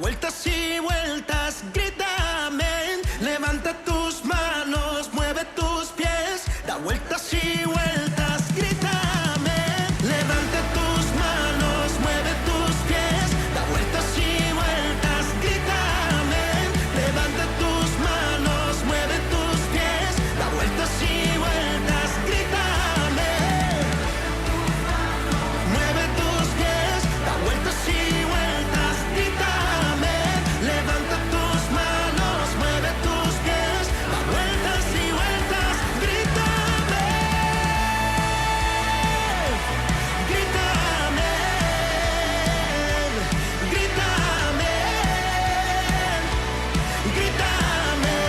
vueltas y vueltas, grita amén. Levanta tus manos, mueve tus pies, da vueltas y vueltas, grita amén. Levanta tus manos, mueve tus pies, da vueltas y vueltas, grita amén. Levanta tus manos, mueve tus pies, da vueltas y vueltas, grita amén. Mueve tus pies, da vueltas y vueltas, grita amén. Levanta tus manos, mueve tus pies, da vueltas y vueltas, grita amén. Grita amén. Grita amén. Grita amén.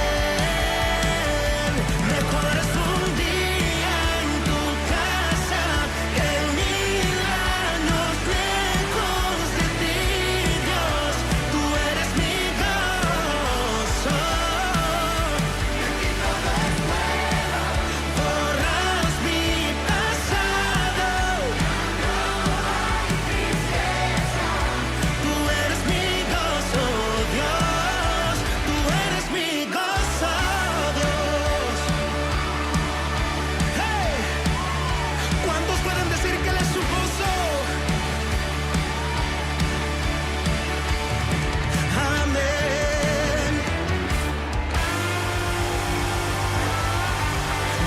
Mejor es un día en tu casa que 1000 años lejos de ti, Dios. Tú eres mi gozo. Borras mi pasado. Tú eres mi gozo, Dios. Tú eres mi gozo, Dios. Hey, ¿cuántos pueden decir que Él es su gozo? Amén.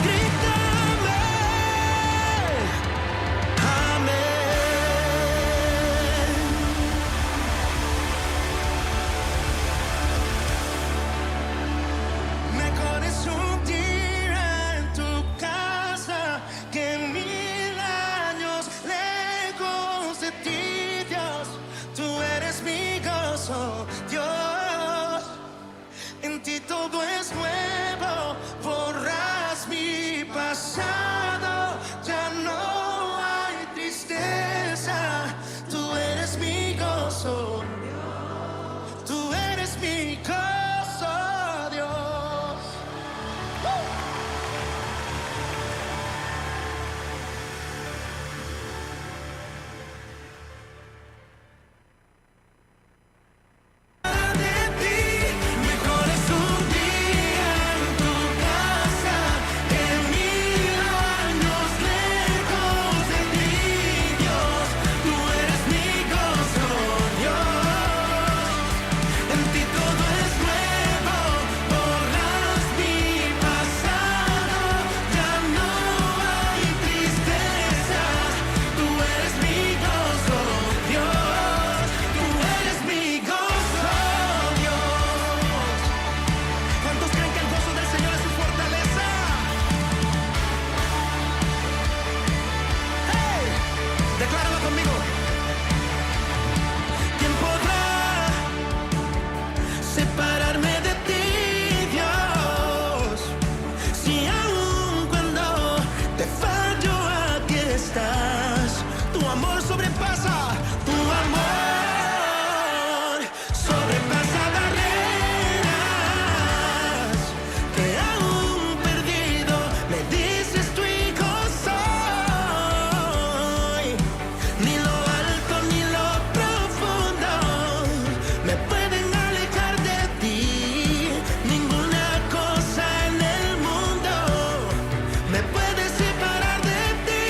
Grítame. Amén. Mejor es un día en tu casa que 1000 años lejos de ti, Dios. Tú eres mi gozo, Dios. En ti todo es nuevo, borras mi pasado, ya no hay tristeza. Tú eres mi gozo, tú eres mi gozo, Dios. De ti, mejor es un día en tu casa que 1000 años lejos de ti, Dios. Tú eres mi gozo, Dios. En ti todo es nuevo, borras mi pasado, ya no hay tristezas. Tú eres mi gozo, Dios. Tú eres mi gozo, Dios. ¿Cuántos creen que el gozo del Señor es su fortaleza? ¡Hey! Decláralo conmigo. ¿Quién podrá separarme de ti, Dios? Si aun cuando te fallo, aquí estás. Tu amor sobrepasa, tu amor sobrepasa barreras. Que aún perdido me dices tu hijo soy. Ni lo alto ni lo profundo me pueden alejar de ti. Ninguna cosa en el mundo me puede separar de ti.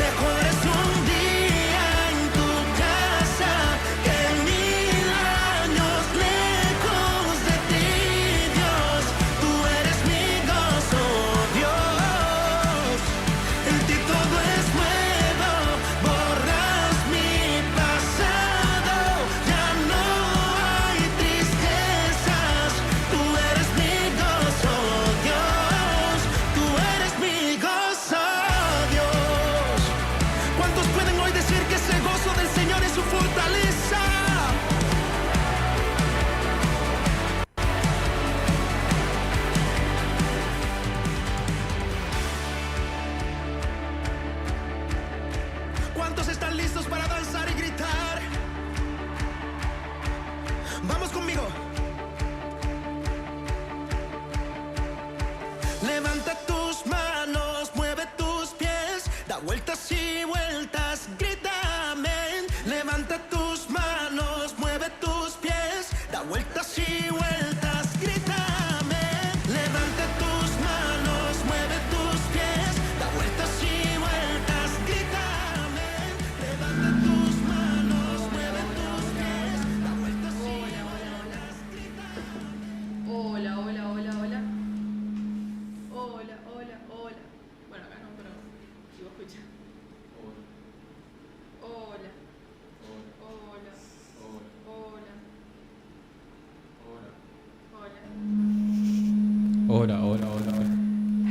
Mejor es un día en tu casa que 1000 años lejos de ti, Dios. Tú eres mi gozo, Dios. En ti todo es nuevo, borras mi pasado, ya no hay tristezas. Tú eres mi gozo, Dios. Tú eres mi gozo, Dios. ¿Cuántos pueden hoy decir que ese gozo del Señor es su fortaleza? ¿Cuántos están listos para danzar y gritar? Vamos conmigo. Levanta tus manos, mueve tus pies, da vueltas y vueltas, grita amén. Levanta tus manos, mueve tus pies,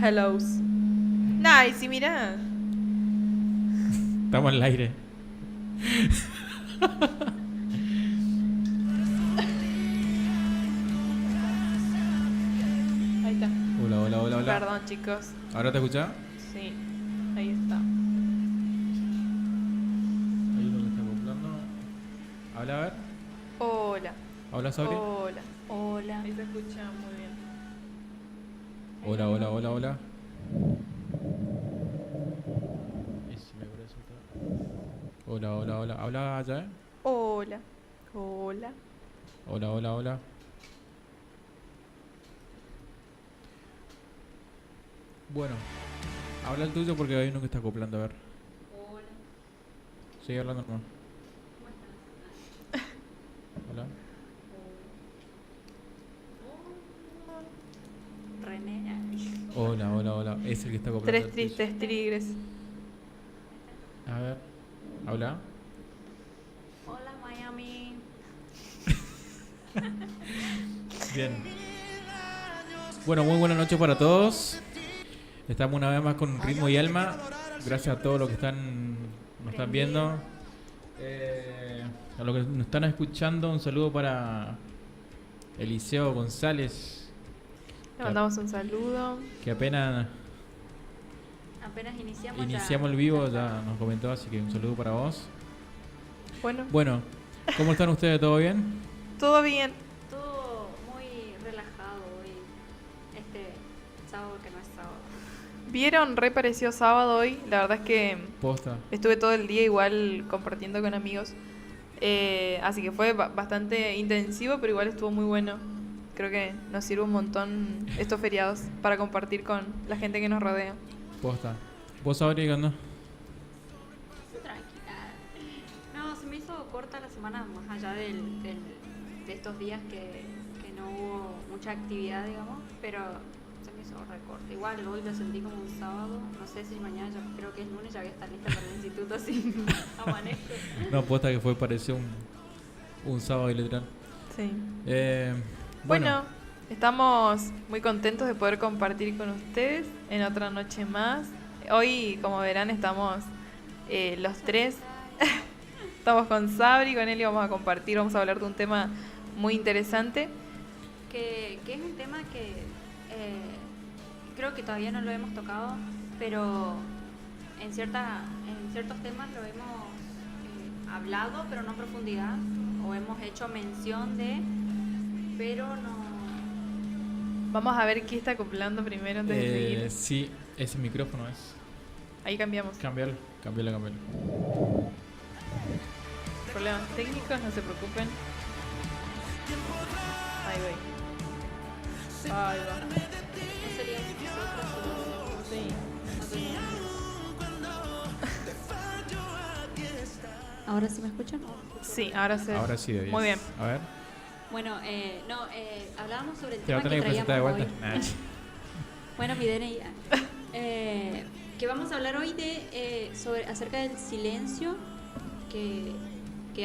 Hellos. Nice, y mirá. Estamos en el aire. Ahí está. Hola, hola, hola, hola. Perdón, chicos. ¿Ahora te escuchás? Sí, ahí está. Ahí es donde está acoplando. Habla, a ver. Hola. Habla, Sabri. Hola. Hola. Ahí se escucha muy bien. Hola, hola, hola, hola. Y si me parece otra. Hola, hola, hola. Habla allá, Hola. Hola. Hola, hola, hola. Bueno, habla el tuyo porque hay uno que está acoplando, a ver. Hola, Sigue hablando nomás. ¿cómo estás? Hola. René. Hola, hola, hola. Es el que está acoplando. Tres tristes tigres. A ver. Habla. Hola, Miami. Bien. Bueno, muy buenas noches para todos. Estamos una vez más con Ritmo y Alma. Gracias a todos los que nos están viendo. A los que nos están escuchando, un saludo para Eliseo González, Le mandamos un saludo. que apenas Apenas iniciamos. iniciamos el vivo, ya nos comentó, así que un saludo para vos. Bueno, Bueno, ¿cómo están ustedes? ¿Todo bien? todo bien. Todo muy relajado hoy. Este sábado que no es sábado. ¿Vieron? Re pareció sábado hoy. La verdad es que Posta. estuve todo el día igual compartiendo con amigos. Así que fue bastante intensivo, pero igual estuvo muy bueno. Creo que nos sirve un montón estos feriados para compartir con la gente que nos rodea. Posta. ¿Vos sabés qué onda? Tranquila. No, se me hizo corta la semana, más allá de estos días que no hubo mucha actividad, digamos, pero se me hizo recorte. Igual hoy lo sentí como un sábado. No sé si mañana, ya creo que es lunes, ya voy a estar lista para el instituto, así amanezco. No, posta que pareció un sábado y literal. Sí. Bueno, Bueno, estamos muy contentos de poder compartir con ustedes en otra noche más. Hoy, como verán, estamos los tres. Estamos con Sabri, con él y vamos a compartir, vamos a hablar de un tema muy interesante. Que es un tema que creo que todavía no lo hemos tocado, pero en ciertos temas lo hemos hablado, pero no en profundidad, o hemos hecho mención de, pero no. Vamos a ver qué está acoplando primero antes de seguir. sí, ese micrófono es. Ahí cambiamos. Cambiarlo. Problemas técnicos, no se preocupen. Ahí va. Ahí va. No sería nosotros Sí. no teníamos. ¿Ahora sí me escuchan? Sí, ahora Sí, de 10. Muy bien. A ver. Bueno, hablábamos sobre el Te va tema a tener que que presentar de traíamos vuelta. hoy. Bueno, mi DNI. Que vamos a hablar hoy de acerca del silencio que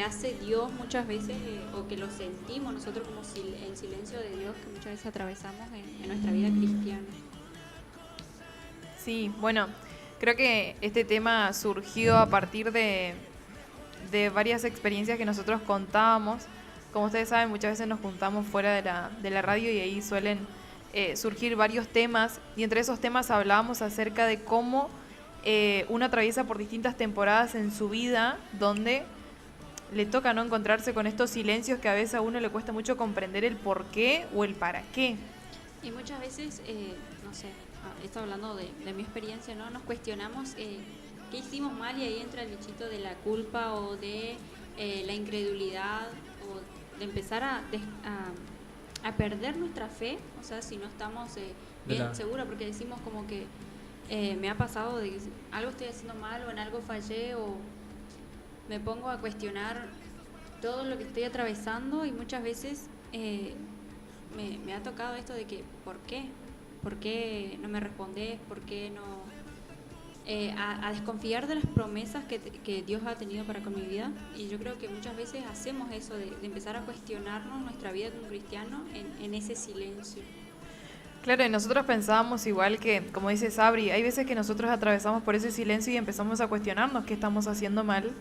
hace Dios muchas veces, o que lo sentimos nosotros como el silencio de Dios que muchas veces atravesamos en nuestra vida cristiana. Sí, bueno, creo que este tema surgió a partir de varias experiencias que nosotros contábamos. Como ustedes saben, muchas veces nos juntamos fuera de la radio y ahí suelen surgir varios temas, y entre esos temas hablábamos acerca de cómo uno atraviesa por distintas temporadas en su vida donde le toca no encontrarse con estos silencios que a veces a uno le cuesta mucho comprender el por qué o el para qué. Y muchas veces, no sé, estoy hablando de mi experiencia, ¿no? Nos cuestionamos qué hicimos mal, y ahí entra el bichito de la culpa o de la incredulidad, o de empezar a perder nuestra fe, o sea, si no estamos bien seguros, porque decimos como que me ha pasado de que algo estoy haciendo mal o en algo fallé, o me pongo a cuestionar todo lo que estoy atravesando, y muchas veces me ha tocado esto de que ¿por qué? ¿Por qué no me respondes? ¿Por qué no? A desconfiar de las promesas que Dios ha tenido para con mi vida. Y yo creo que muchas veces hacemos eso de empezar a cuestionarnos nuestra vida como cristiano en ese silencio. Claro, y nosotros pensábamos igual que, como dice Sabri, hay veces que nosotros atravesamos por ese silencio y empezamos a cuestionarnos qué estamos haciendo mal.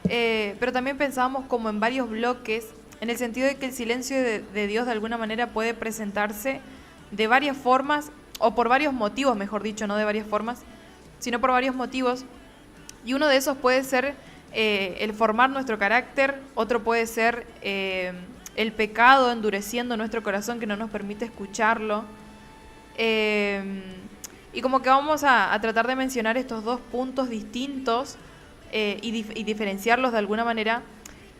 Pero también pensábamos como en varios bloques, en el sentido de que el silencio de Dios de alguna manera puede presentarse de varias formas, o por varios motivos, mejor dicho, no de varias formas, sino por varios motivos. Y uno de esos puede ser el formar nuestro carácter, otro puede ser el pecado endureciendo nuestro corazón que no nos permite escucharlo. Y como que vamos a tratar de mencionar estos dos puntos distintos y diferenciarlos de alguna manera,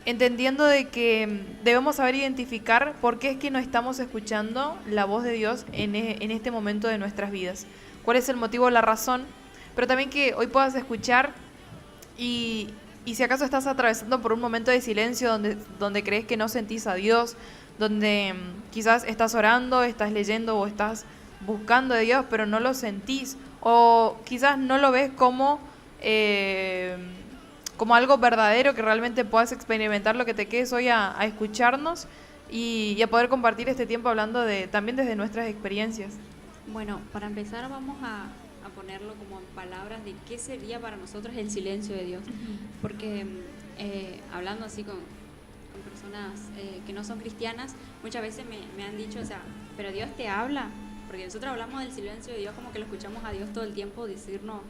entendiendo de que debemos saber identificar por qué es que no estamos escuchando la voz de Dios en este momento de nuestras vidas. Cuál es el motivo, la razón, pero también que hoy puedas escuchar y si acaso estás atravesando por un momento de silencio donde crees que no sentís a Dios, donde quizás estás orando, estás leyendo o estás buscando de Dios, pero no lo sentís, o quizás no lo ves como algo verdadero que realmente puedas experimentar, lo que te quedes hoy a escucharnos y a poder compartir este tiempo hablando también desde nuestras experiencias. Bueno, para empezar vamos a ponerlo como en palabras de qué sería para nosotros el silencio de Dios. Porque hablando así con personas que no son cristianas, muchas veces me han dicho, o sea, pero Dios te habla, porque nosotros hablamos del silencio de Dios como que lo escuchamos a Dios todo el tiempo decirnos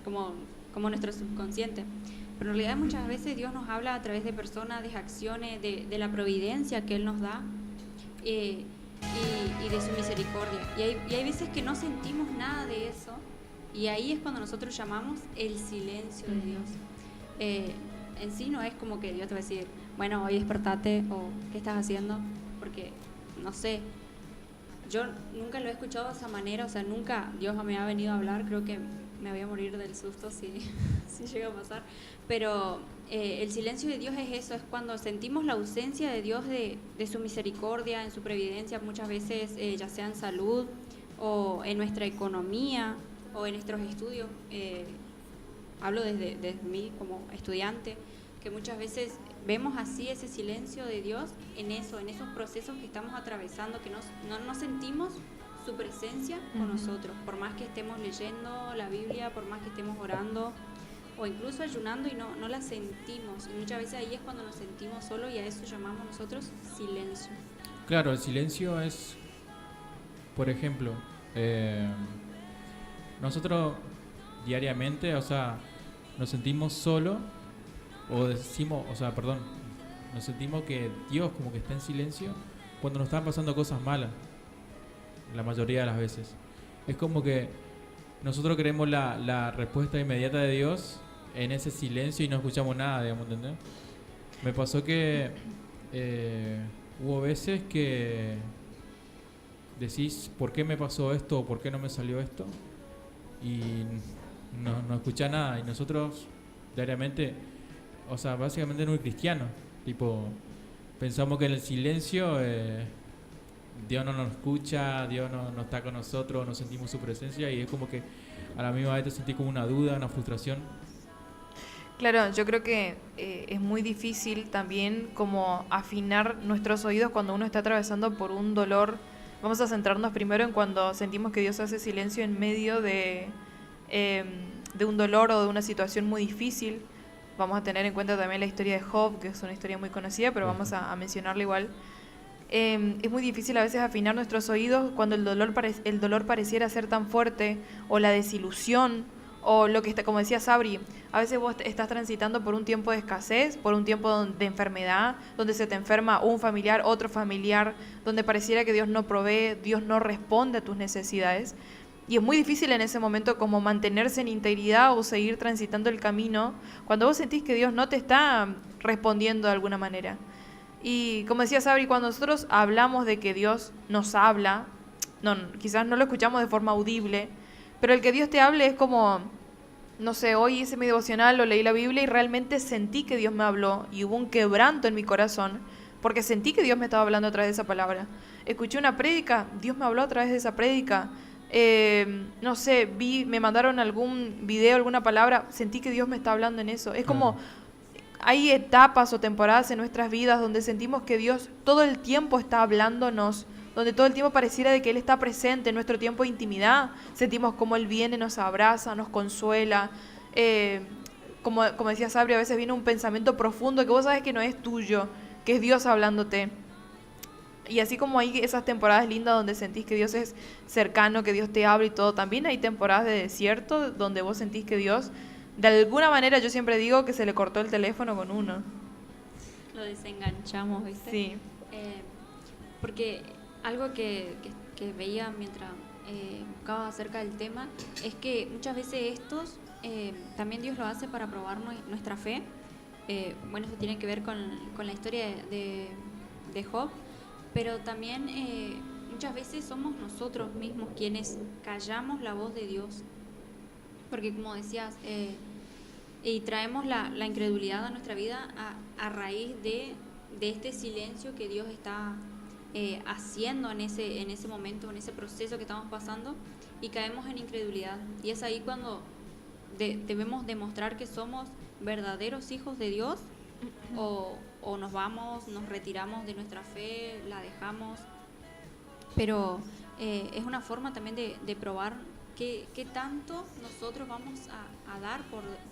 como nuestro subconsciente. Pero en realidad muchas veces Dios nos habla a través de personas, de acciones, de la providencia que Él nos da y de su misericordia. Y hay veces que no sentimos nada de eso, y ahí es cuando nosotros llamamos el silencio de Dios. En sí no es como que Dios te va a decir, bueno, hoy despertate, o ¿qué estás haciendo? Porque, no sé, yo nunca lo he escuchado de esa manera, o sea, nunca Dios me ha venido a hablar, creo que me voy a morir del susto si llega a pasar, pero el silencio de Dios es eso, es cuando sentimos la ausencia de Dios, de su misericordia, en su providencia, muchas veces ya sea en salud, o en nuestra economía, o en nuestros estudios. Hablo desde mí como estudiante, que muchas veces vemos así ese silencio de Dios en esos procesos que estamos atravesando, que no sentimos su presencia con nosotros, por más que estemos leyendo la Biblia, por más que estemos orando o incluso ayunando y no la sentimos. Y muchas veces ahí es cuando nos sentimos solos, y a eso llamamos nosotros silencio. Claro, el silencio es, por ejemplo, nosotros diariamente, o sea, nos sentimos solos, nos sentimos que Dios como que está en silencio cuando nos están pasando cosas malas, la mayoría de las veces. Es como que nosotros queremos la respuesta inmediata de Dios en ese silencio y no escuchamos nada, digamos, ¿entendés? Me pasó que hubo veces que decís, ¿por qué me pasó esto? ¿O por qué no me salió esto? Y no escuchás nada. Y nosotros diariamente, o sea, básicamente no es cristiano, tipo, pensamos que en el silencio Dios no nos escucha, Dios no está con nosotros, no sentimos su presencia, y es como que a la misma vez te sentís como una duda, una frustración. Claro, yo creo que es muy difícil también como afinar nuestros oídos cuando uno está atravesando por un dolor. Vamos a centrarnos primero en cuando sentimos que Dios hace silencio en medio de un dolor o de una situación muy difícil. Vamos a tener en cuenta también la historia de Job, que es una historia muy conocida, pero vamos a mencionarla igual. Es muy difícil a veces afinar nuestros oídos cuando el dolor pareciera ser tan fuerte, o la desilusión, o lo que está, como decía Sabri, a veces vos estás transitando por un tiempo de escasez, por un tiempo de enfermedad, donde se te enferma un familiar, otro familiar, donde pareciera que Dios no provee, Dios no responde a tus necesidades. Y es muy difícil en ese momento como mantenerse en integridad o seguir transitando el camino cuando vos sentís que Dios no te está respondiendo de alguna manera. Y como decía Sabri, cuando nosotros hablamos de que Dios nos habla, quizás no lo escuchamos de forma audible, pero el que Dios te hable es como, no sé, hoy hice mi devocional o leí la Biblia y realmente sentí que Dios me habló y hubo un quebranto en mi corazón porque sentí que Dios me estaba hablando a través de esa palabra. Escuché una prédica, Dios me habló a través de esa prédica. No sé, me mandaron algún video, alguna palabra, sentí que Dios me está hablando en eso. Es como, hay etapas o temporadas en nuestras vidas donde sentimos que Dios todo el tiempo está hablándonos donde todo el tiempo pareciera de que Él está presente en nuestro tiempo de intimidad. Sentimos como Él viene, nos abraza, nos consuela. Como decía Sabri, a veces viene un pensamiento profundo que vos sabes que no es tuyo, que es Dios hablándote. Y así como hay esas temporadas lindas donde sentís que Dios es cercano, que Dios te habla y todo, también hay temporadas de desierto donde vos sentís que Dios, de alguna manera, yo siempre digo que se le cortó el teléfono con uno. Lo desenganchamos, ¿viste? Sí. Porque algo que veía mientras buscaba acerca del tema es que muchas veces también Dios lo hace para probar nuestra fe. Bueno, eso tiene que ver con la historia de Job, pero también muchas veces somos nosotros mismos quienes callamos la voz de Dios, porque como decías, y traemos la incredulidad a nuestra vida a raíz de este silencio que Dios está haciendo en ese momento, en ese proceso que estamos pasando, y caemos en incredulidad. Y es ahí cuando debemos demostrar que somos verdaderos hijos de Dios, o nos retiramos de nuestra fe, la dejamos. Pero es una forma también de probar qué tanto nosotros vamos a dar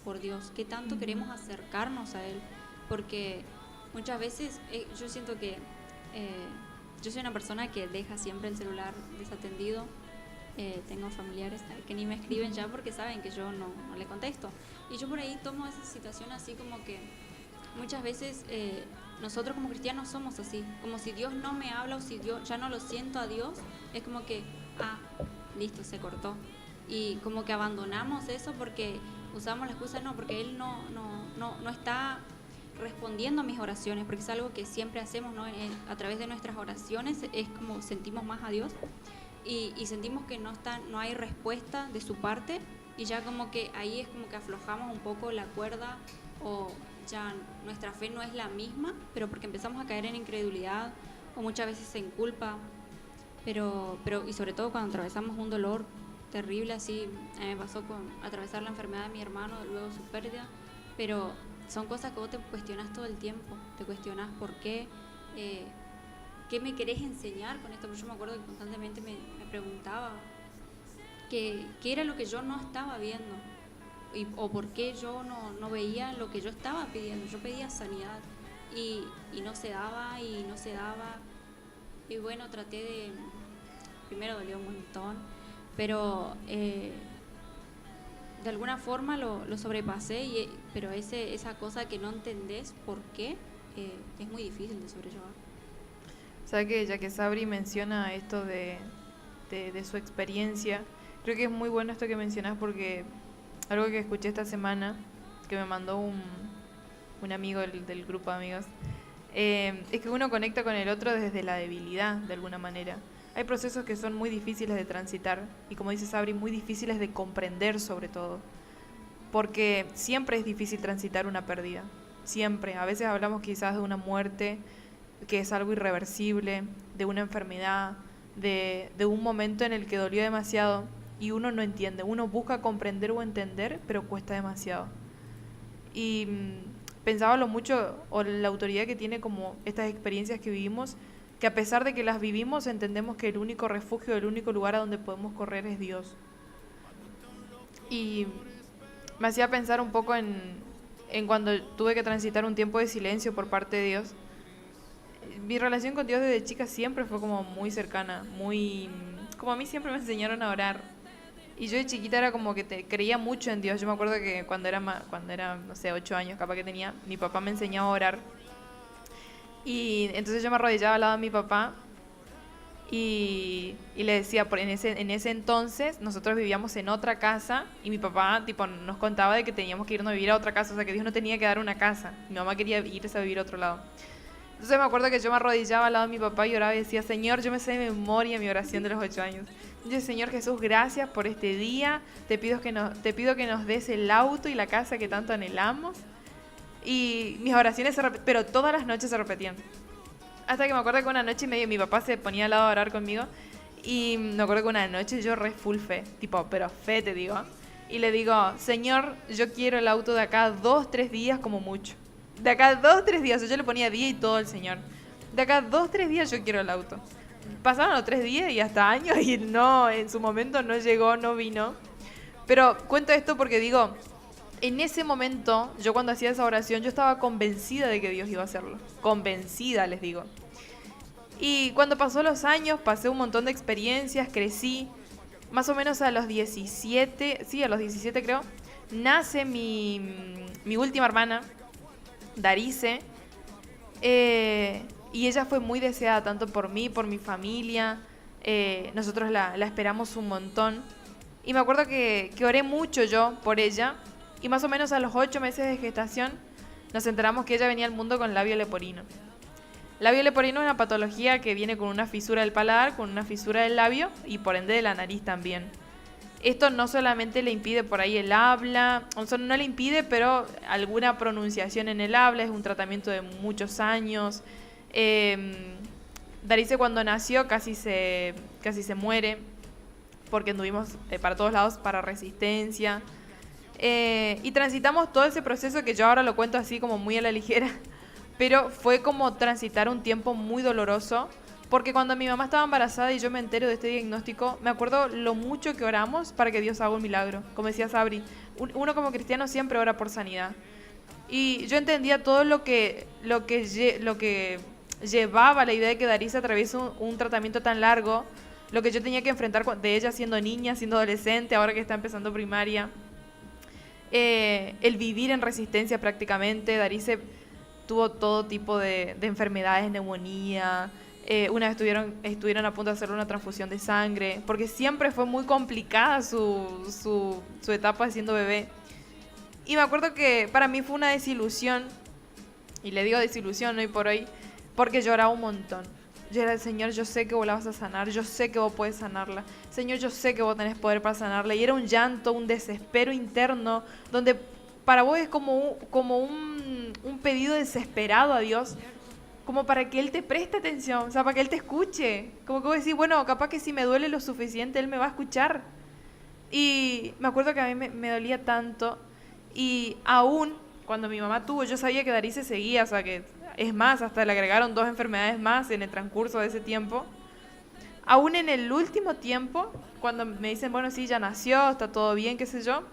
por Dios, qué tanto queremos acercarnos a Él. Porque muchas veces yo siento que yo soy una persona que deja siempre el celular desatendido. Tengo familiares que ni me escriben ya porque saben que yo no le contesto. Y yo por ahí tomo esa situación así como que muchas veces nosotros como cristianos somos así, como si Dios no me habla o si Dios ya no lo siento a Dios, es como que, listo, se cortó. Y como que abandonamos eso porque usamos la excusa, porque Él no está respondiendo a mis oraciones, porque es algo que siempre hacemos, ¿no? A través de nuestras oraciones es como sentimos más a Dios. Y sentimos que no hay respuesta de su parte, y ya como que ahí es como que aflojamos un poco la cuerda, o ya nuestra fe no es la misma, pero porque empezamos a caer en incredulidad o muchas veces en culpa, pero y sobre todo cuando atravesamos un dolor terrible, así a mí me pasó con atravesar la enfermedad de mi hermano, luego su pérdida, pero son cosas que vos te cuestionás todo el tiempo, te cuestionás por qué. ¿Qué me querés enseñar con esto? Porque yo me acuerdo que constantemente me preguntaba qué era lo que yo no estaba viendo, o por qué yo no veía lo que yo estaba pidiendo. Yo pedía sanidad y no se daba, y bueno, primero dolió un montón, pero de alguna forma lo sobrepasé, pero esa cosa que no entendés por qué, es muy difícil de sobrellevar. ¿Sabes que ya que Sabri menciona esto de su experiencia, creo que es muy bueno esto que mencionas, porque algo que escuché esta semana, que me mandó un amigo del grupo de amigos, es que uno conecta con el otro desde la debilidad, de alguna manera. Hay procesos que son muy difíciles de transitar, y como dice Sabri, muy difíciles de comprender sobre todo, porque siempre es difícil transitar una pérdida, siempre. A veces hablamos quizás de una muerte, que es algo irreversible, de una enfermedad, de un momento en el que dolió demasiado y uno no entiende, uno busca comprender o entender, pero cuesta demasiado. Y pensaba lo mucho, o la autoridad que tiene como estas experiencias que vivimos, que a pesar de que las vivimos, entendemos que el único refugio, el único lugar a donde podemos correr es Dios. Y me hacía pensar un poco en cuando tuve que transitar un tiempo de silencio por parte de Dios. Mi relación con Dios desde chica siempre fue como muy cercana, como a mí siempre me enseñaron a orar. Y yo de chiquita era como que creía mucho en Dios. Yo me acuerdo que cuando era, no sé, 8 años capaz que tenía, mi papá me enseñaba a orar. Y entonces yo me arrodillaba al lado de mi papá y le decía, en ese entonces nosotros vivíamos en otra casa y mi papá nos contaba de que teníamos que irnos a vivir a otra casa, o sea que Dios no tenía que dar una casa, mi mamá quería irse a vivir a otro lado. Entonces me acuerdo que yo me arrodillaba al lado de mi papá y oraba y decía, Señor, yo me sé de memoria mi oración de los 8 años. Yo, Señor Jesús, gracias por este día, te pido que nos des el auto y la casa que tanto anhelamos. Y mis oraciones pero todas las noches se repetían. Hasta que me acuerdo que una noche mi papá se ponía al lado a orar conmigo, y me acuerdo que una noche yo re full fe, pero fe te digo, y le digo, Señor, yo quiero el auto de acá 2-3 días como mucho. De acá 2-3 días, yo le ponía día y todo al Señor. De acá 2-3 días yo quiero el auto. pasaron los 3 días y hasta años y no, en su momento no llegó, no vino. Pero cuento esto porque digo, en ese momento, yo cuando hacía esa oración, yo estaba convencida de que Dios iba a hacerlo. Convencida, les digo. Y cuando pasó los años, pasé un montón de experiencias, crecí. Más o menos a los 17, sí, a los 17 creo, nace mi última hermana, Darice. Y ella fue muy deseada, tanto por mí, por mi familia. Nosotros la esperamos un montón. Y me acuerdo que oré mucho yo por ella. Y más o menos a los 8 meses de gestación nos enteramos que ella venía al mundo con labio leporino. Labio leporino es una patología que viene con una fisura del paladar, con una fisura del labio y por ende de la nariz también. Esto no solamente le impide por ahí el habla, o sea, no le impide, pero alguna pronunciación en el habla, es un tratamiento de muchos años. Darice cuando nació casi se muere, porque anduvimos para todos lados para resistencia. Y transitamos todo ese proceso que yo ahora lo cuento así como muy a la ligera, pero fue como transitar un tiempo muy doloroso, porque cuando mi mamá estaba embarazada y yo me entero de este diagnóstico, me acuerdo lo mucho que oramos para que Dios haga un milagro. Como decía Sabri, uno como cristiano siempre ora por sanidad. Y yo entendía todo lo que llevaba la idea de que Darice atraviese un tratamiento tan largo, lo que yo tenía que enfrentar de ella siendo niña, siendo adolescente, ahora que está empezando primaria. El vivir en resistencia prácticamente. Darice tuvo todo tipo de enfermedades, neumonía. Una vez estuvieron a punto de hacerle una transfusión de sangre, porque siempre fue muy complicada su etapa siendo bebé. Y me acuerdo que para mí fue una desilusión, y le digo desilusión hoy por hoy, porque lloraba un montón. Yo era, Señor, yo sé que vos la vas a sanar, yo sé que vos podés sanarla. Señor, yo sé que vos tenés poder para sanarla. Y era un llanto, un desespero interno, donde para vos es como un pedido desesperado a Dios, como para que Él te preste atención, o sea, para que Él te escuche. Como que vos decís, bueno, capaz que si me duele lo suficiente, Él me va a escuchar. Y me acuerdo que a mí me dolía tanto. Y aún cuando mi mamá tuvo, yo sabía que Darice seguía, o sea, que es más, hasta le agregaron 2 enfermedades más en el transcurso de ese tiempo. Aún en el último tiempo, cuando me dicen, bueno, sí, ya nació, está todo bien, qué sé yo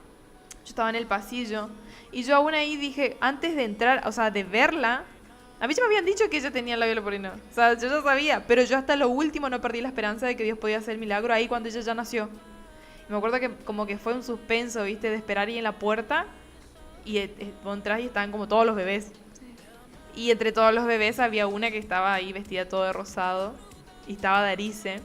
estaba en el pasillo. Y yo aún ahí dije, antes de entrar, o sea, de verla, a mí ya me habían dicho que ella tenía el labio leporino. O sea, yo ya sabía, pero yo hasta lo último no perdí la esperanza de que Dios podía hacer el milagro ahí cuando ella ya nació. Y me acuerdo que como que fue un suspenso, ¿viste? De esperar ahí en la puerta y vos entrás y estaban como todos los bebés. Y entre todos los bebés había una que estaba ahí vestida todo de rosado y estaba Darice.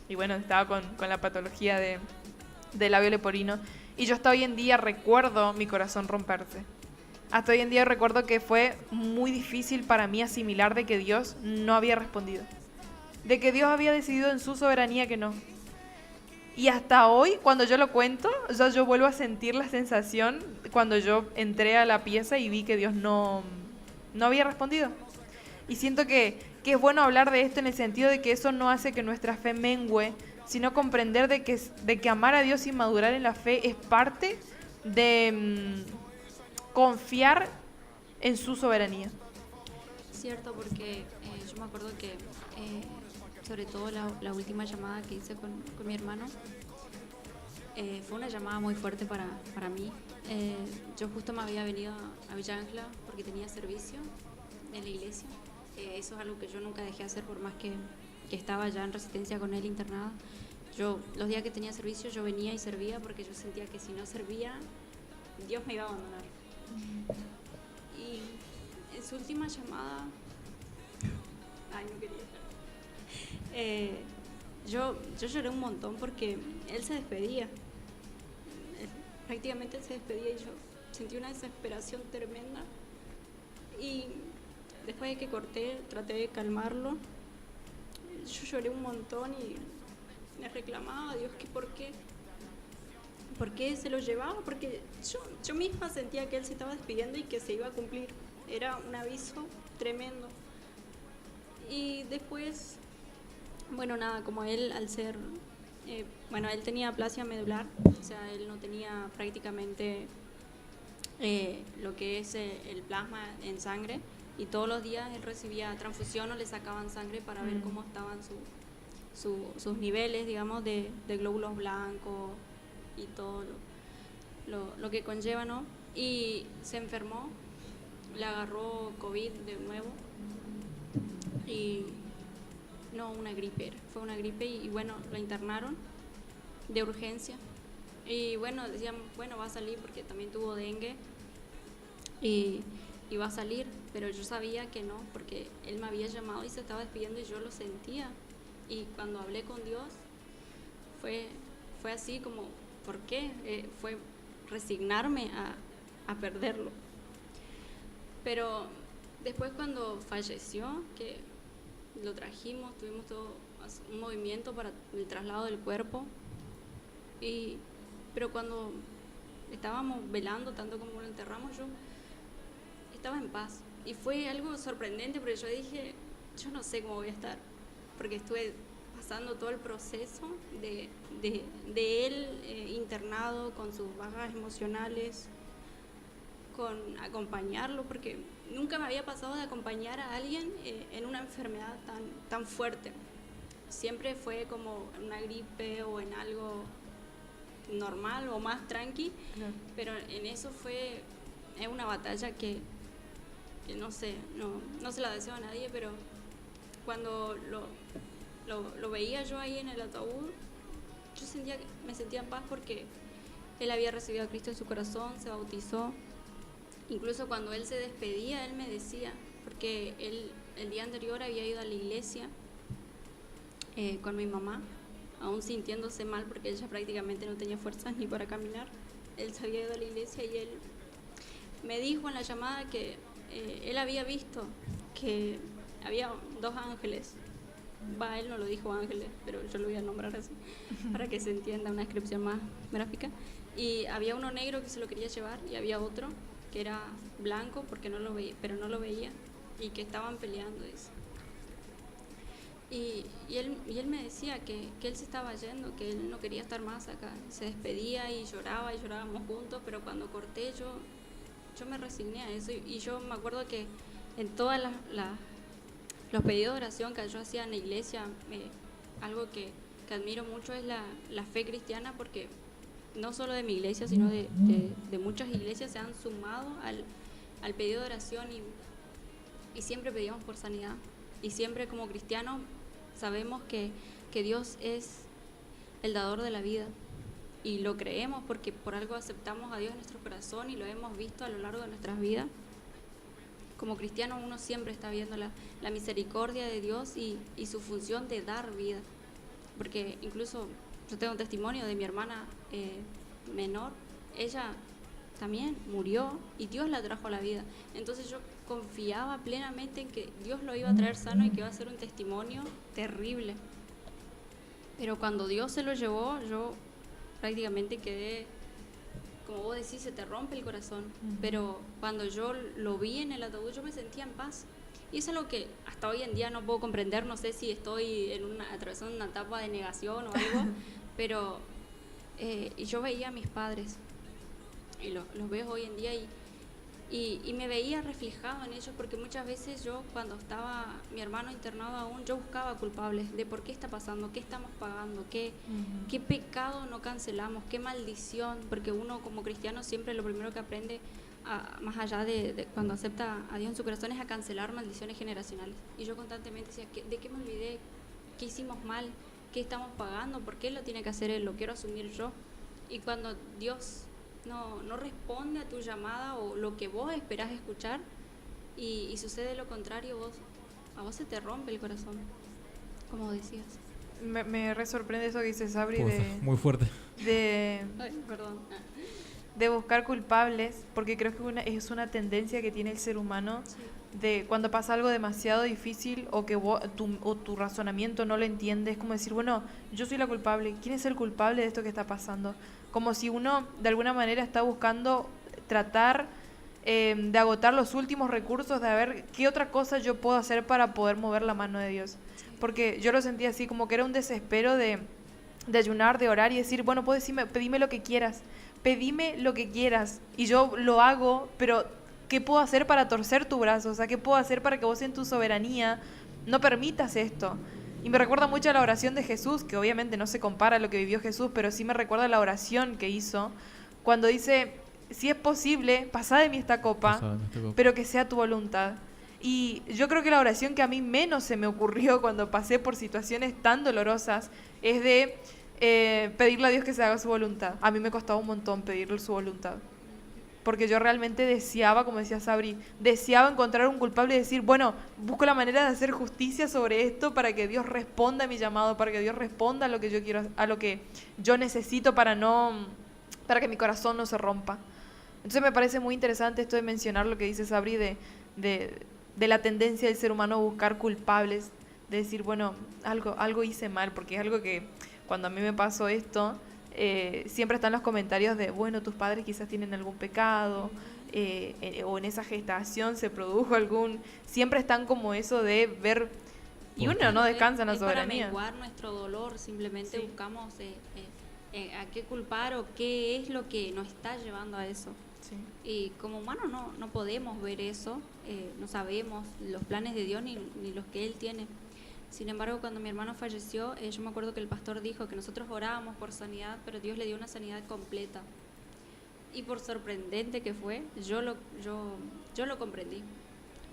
Y bueno, estaba con la patología de labio leporino. Y yo hasta hoy en día recuerdo mi corazón romperse. Hasta hoy en día recuerdo que fue muy difícil para mí asimilar de que Dios no había respondido. De que Dios había decidido en su soberanía que no. Y hasta hoy, cuando yo lo cuento, yo vuelvo a sentir la sensación cuando yo entré a la pieza y vi que Dios no había respondido. Y siento que es bueno hablar de esto en el sentido de que eso no hace que nuestra fe mengüe, sino comprender de que amar a Dios y madurar en la fe es parte de confiar en su soberanía. Cierto, porque yo me acuerdo que sobre todo la última llamada que hice con mi hermano fue una llamada muy fuerte para mí. Yo justo me había venido a Villa Ángela porque tenía servicio en la iglesia. Eso es algo que yo nunca dejé hacer por más que estaba ya en resistencia con él internada. Yo los días que tenía servicio yo venía y servía porque yo sentía que si no servía Dios me iba a abandonar. Y en su última llamada, ay, no quería yo lloré un montón porque él se despedía. Prácticamente él se despedía y yo sentí una desesperación tremenda. Y después de que corté, traté de calmarlo. Yo lloré un montón y le reclamaba a Dios que por qué se lo llevaba, porque yo misma sentía que él se estaba despidiendo y que se iba a cumplir. Era un aviso tremendo. Y después, bueno, nada, como él al ser, él tenía aplasia medular, o sea, él no tenía prácticamente lo que es el plasma en sangre, y todos los días él recibía transfusión o le sacaban sangre para ver cómo estaban sus niveles, digamos, de glóbulos blancos y todo lo que conlleva, ¿no? Y se enfermó, le agarró COVID de nuevo y no, una gripe fue una gripe y bueno, la internaron de urgencia y bueno, decían, bueno, va a salir porque también tuvo dengue y va a salir, pero yo sabía que no, porque él me había llamado y se estaba despidiendo y yo lo sentía. Y cuando hablé con Dios, fue así como, ¿por qué? Fue resignarme a perderlo. Pero después cuando falleció, que lo trajimos, tuvimos todo un movimiento para el traslado del cuerpo, pero cuando estábamos velando, tanto como lo enterramos, yo estaba en paz. Y fue algo sorprendente porque yo dije, yo no sé cómo voy a estar, porque estuve pasando todo el proceso de él internado con sus bajas emocionales, con acompañarlo, porque nunca me había pasado de acompañar a alguien en una enfermedad tan fuerte. Siempre fue como en una gripe o en algo normal o más tranqui, claro. Pero en eso es una batalla que no sé, no se la deseo a nadie, pero cuando lo veía yo ahí en el ataúd, yo me sentía en paz porque él había recibido a Cristo en su corazón, se bautizó. Incluso cuando él se despedía, él me decía, porque él el día anterior había ido a la iglesia con mi mamá, aún sintiéndose mal porque ella prácticamente no tenía fuerzas ni para caminar. Él se había ido a la iglesia y él me dijo en la llamada que él había visto que había 2 ángeles. Él no lo dijo ángeles, pero yo lo voy a nombrar así para que se entienda una descripción más gráfica. Y había uno negro que se lo quería llevar y había otro que era blanco porque no lo veía, pero no lo veía, y que estaban peleando, dice. Y él me decía que él se estaba yendo, que él no quería estar más acá. Se despedía y llorábamos juntos, pero cuando corté yo me resigné a eso. Y yo me acuerdo que en todos los pedidos de oración que yo hacía en la iglesia, algo que admiro mucho es la fe cristiana, porque no solo de mi iglesia, sino de muchas iglesias se han sumado al pedido de oración y siempre pedíamos por sanidad. Y siempre como cristianos sabemos que Dios es el dador de la vida. Y lo creemos porque por algo aceptamos a Dios en nuestro corazón y lo hemos visto a lo largo de nuestras vidas. Como cristiano uno siempre está viendo la misericordia de Dios y su función de dar vida. Porque incluso yo tengo un testimonio de mi hermana menor, ella también murió y Dios la trajo a la vida. Entonces yo confiaba plenamente en que Dios lo iba a traer sano y que iba a ser un testimonio terrible. Pero cuando Dios se lo llevó, yo prácticamente quedé, como vos decís, se te rompe el corazón. Pero cuando yo lo vi en el ataúd, yo me sentía en paz. Y eso es lo que hasta hoy en día no puedo comprender. No sé si estoy atravesando una etapa de negación o algo, pero y yo veía a mis padres y los veo hoy en día y me veía reflejado en ellos, porque muchas veces yo, cuando estaba mi hermano internado aún, yo buscaba culpables de por qué está pasando, qué estamos pagando, qué pecado no cancelamos, qué maldición, porque uno como cristiano siempre lo primero que aprende, más allá de cuando acepta a Dios en su corazón, es a cancelar maldiciones generacionales. Y yo constantemente decía, ¿de qué me olvidé? ¿Qué hicimos mal? ¿Qué estamos pagando? ¿Por qué lo tiene que hacer Él? ¿Lo quiero asumir yo? Y cuando Dios no responde a tu llamada o lo que vos esperás escuchar y sucede lo contrario, a vos se te rompe el corazón, como decías. Me re sorprende eso que dice Sabri muy fuerte. De buscar culpables, porque creo que es una tendencia que tiene el ser humano, sí, de cuando pasa algo demasiado difícil o que tu razonamiento no lo entiende, es como decir, bueno, yo soy la culpable, ¿quién es el culpable de esto que está pasando? Como si uno de alguna manera está buscando tratar de agotar los últimos recursos, de ver qué otra cosa yo puedo hacer para poder mover la mano de Dios. Porque yo lo sentía así, como que era un desespero de ayunar, de orar y decir, bueno, puedes decirme, pedime lo que quieras, y yo lo hago, pero ¿qué puedo hacer para torcer tu brazo? O sea, ¿qué puedo hacer para que vos en tu soberanía no permitas esto? Y me recuerda mucho a la oración de Jesús, que obviamente no se compara a lo que vivió Jesús, pero sí me recuerda la oración que hizo cuando dice, si es posible, pasá de mí esta copa, pero que sea tu voluntad. Y yo creo que la oración que a mí menos se me ocurrió cuando pasé por situaciones tan dolorosas es de pedirle a Dios que se haga su voluntad. A mí me costaba un montón pedirle su voluntad. Porque yo realmente deseaba, como decía Sabri, deseaba encontrar un culpable y decir, bueno, busco la manera de hacer justicia sobre esto para que Dios responda a mi llamado, para que Dios responda a lo que yo quiero, a lo que yo necesito para que mi corazón no se rompa. Entonces me parece muy interesante esto de mencionar lo que dice Sabri de la tendencia del ser humano a buscar culpables, de decir, bueno, algo hice mal, porque es algo que cuando a mí me pasó esto, siempre están los comentarios de, bueno, tus padres quizás tienen algún pecado, o en esa gestación se produjo siempre están como eso de ver, y uno no descansa en la soberanía. Para menguar nuestro dolor, simplemente buscamos a qué culpar o qué es lo que nos está llevando a eso. Sí. Y como humanos no podemos ver eso, no sabemos los planes de Dios ni los que Él tiene. Sin embargo, cuando mi hermano falleció, yo me acuerdo que el pastor dijo que nosotros orábamos por sanidad, pero Dios le dio una sanidad completa. Y por sorprendente que fue, yo lo comprendí.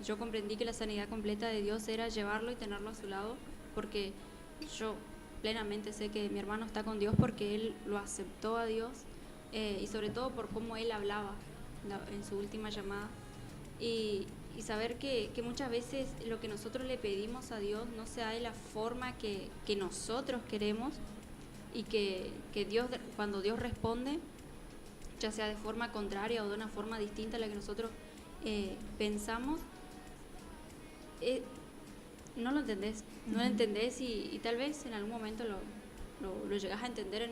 Yo comprendí que la sanidad completa de Dios era llevarlo y tenerlo a su lado, porque yo plenamente sé que mi hermano está con Dios porque él lo aceptó a Dios, y sobre todo por cómo él hablaba en su última llamada. Y saber que muchas veces lo que nosotros le pedimos a Dios no se da de la forma que nosotros queremos, y que Dios, cuando Dios responde, ya sea de forma contraria o de una forma distinta a la que nosotros pensamos, no lo entendés, y tal vez en algún momento lo llegas a entender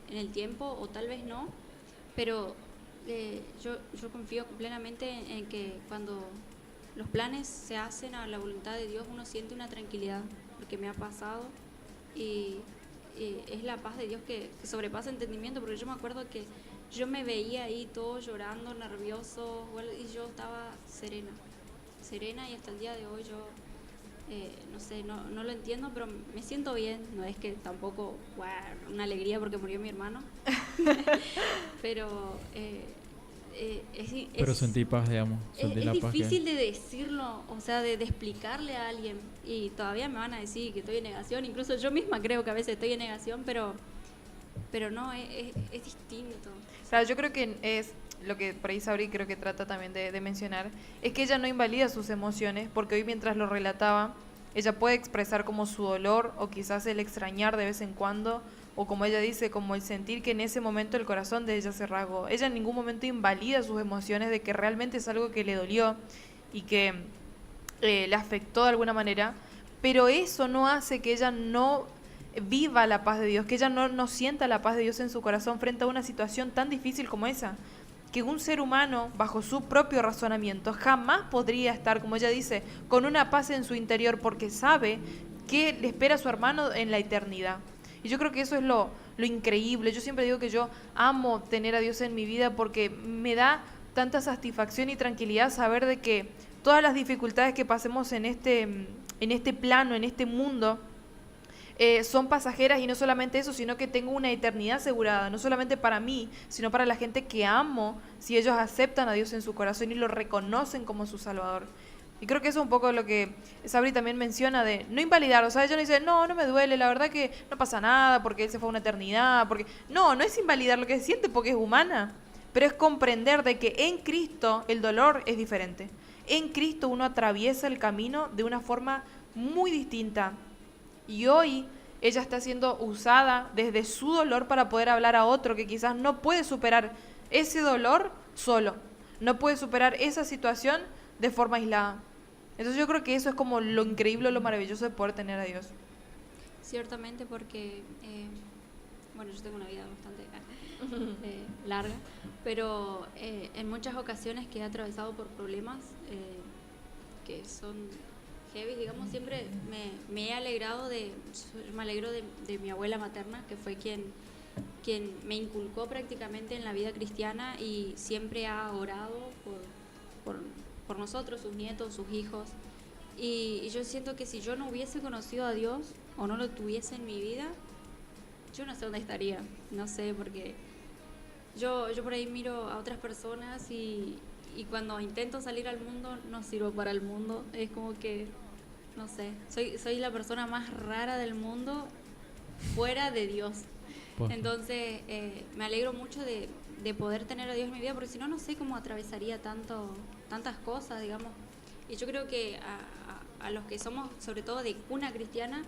en el tiempo, o tal vez no, pero yo confío plenamente en que cuando los planes se hacen a la voluntad de Dios, uno siente una tranquilidad, porque me ha pasado, y es la paz de Dios que sobrepasa entendimiento, porque yo me acuerdo que yo me veía ahí todo llorando, nervioso, y yo estaba serena, y hasta el día de hoy yo no sé, no lo entiendo, pero me siento bien. No es que tampoco una alegría porque murió mi hermano, pero pero sentí paz, digamos. Sentí es la paz difícil de decirlo, o sea, de explicarle a alguien, y todavía me van a decir que estoy en negación. Incluso yo misma creo que a veces estoy en negación, pero no, es distinto. O sea, yo creo que es lo que por ahí Sabri creo que trata también de mencionar, es que ella no invalida sus emociones, porque hoy mientras lo relataba, ella puede expresar como su dolor, o quizás el extrañar de vez en cuando, o como ella dice, como el sentir que en ese momento el corazón de ella se rasgó. Ella en ningún momento invalida sus emociones de que realmente es algo que le dolió y que le afectó de alguna manera, pero eso no hace que ella no viva la paz de Dios, que ella no sienta la paz de Dios en su corazón frente a una situación tan difícil como esa, que un ser humano, bajo su propio razonamiento, jamás podría estar, como ella dice, con una paz en su interior, porque sabe que le espera a su hermano en la eternidad. Y yo creo que eso es lo increíble. Yo siempre digo que yo amo tener a Dios en mi vida, porque me da tanta satisfacción y tranquilidad saber de que todas las dificultades que pasemos en este plano, en este mundo, son pasajeras, y no solamente eso, sino que tengo una eternidad asegurada, no solamente para mí, sino para la gente que amo, si ellos aceptan a Dios en su corazón y lo reconocen como su Salvador. Y creo que eso es un poco lo que Sabri también menciona, de no invalidar. O sea, ella no dice, no me duele, la verdad que no pasa nada porque él se fue a una eternidad, porque no es invalidar lo que siente, porque es humana, pero es comprender de que en Cristo el dolor es diferente. En Cristo uno atraviesa el camino de una forma muy distinta. Y hoy ella está siendo usada desde su dolor para poder hablar a otro que quizás no puede superar ese dolor solo, no puede superar esa situación de forma aislada. Entonces yo creo que eso es como lo increíble, lo maravilloso de poder tener a Dios. Ciertamente, porque bueno, yo tengo una vida bastante larga, pero en muchas ocasiones que he atravesado por problemas que son heavy, digamos, siempre me he alegrado me alegro de mi abuela materna, que fue quien me inculcó prácticamente en la vida cristiana, y siempre ha orado por nosotros, sus nietos, sus hijos. Y yo siento que si yo no hubiese conocido a Dios, o no lo tuviese en mi vida, yo no sé dónde estaría, no sé, porque yo por ahí miro a otras personas y cuando intento salir al mundo no sirvo para el mundo, es como que, no sé, soy la persona más rara del mundo fuera de Dios. Posta. Entonces me alegro mucho de poder tener a Dios en mi vida, porque si no, no sé cómo atravesaría tantas cosas, digamos. Y yo creo que a los que somos, sobre todo de cuna cristiana,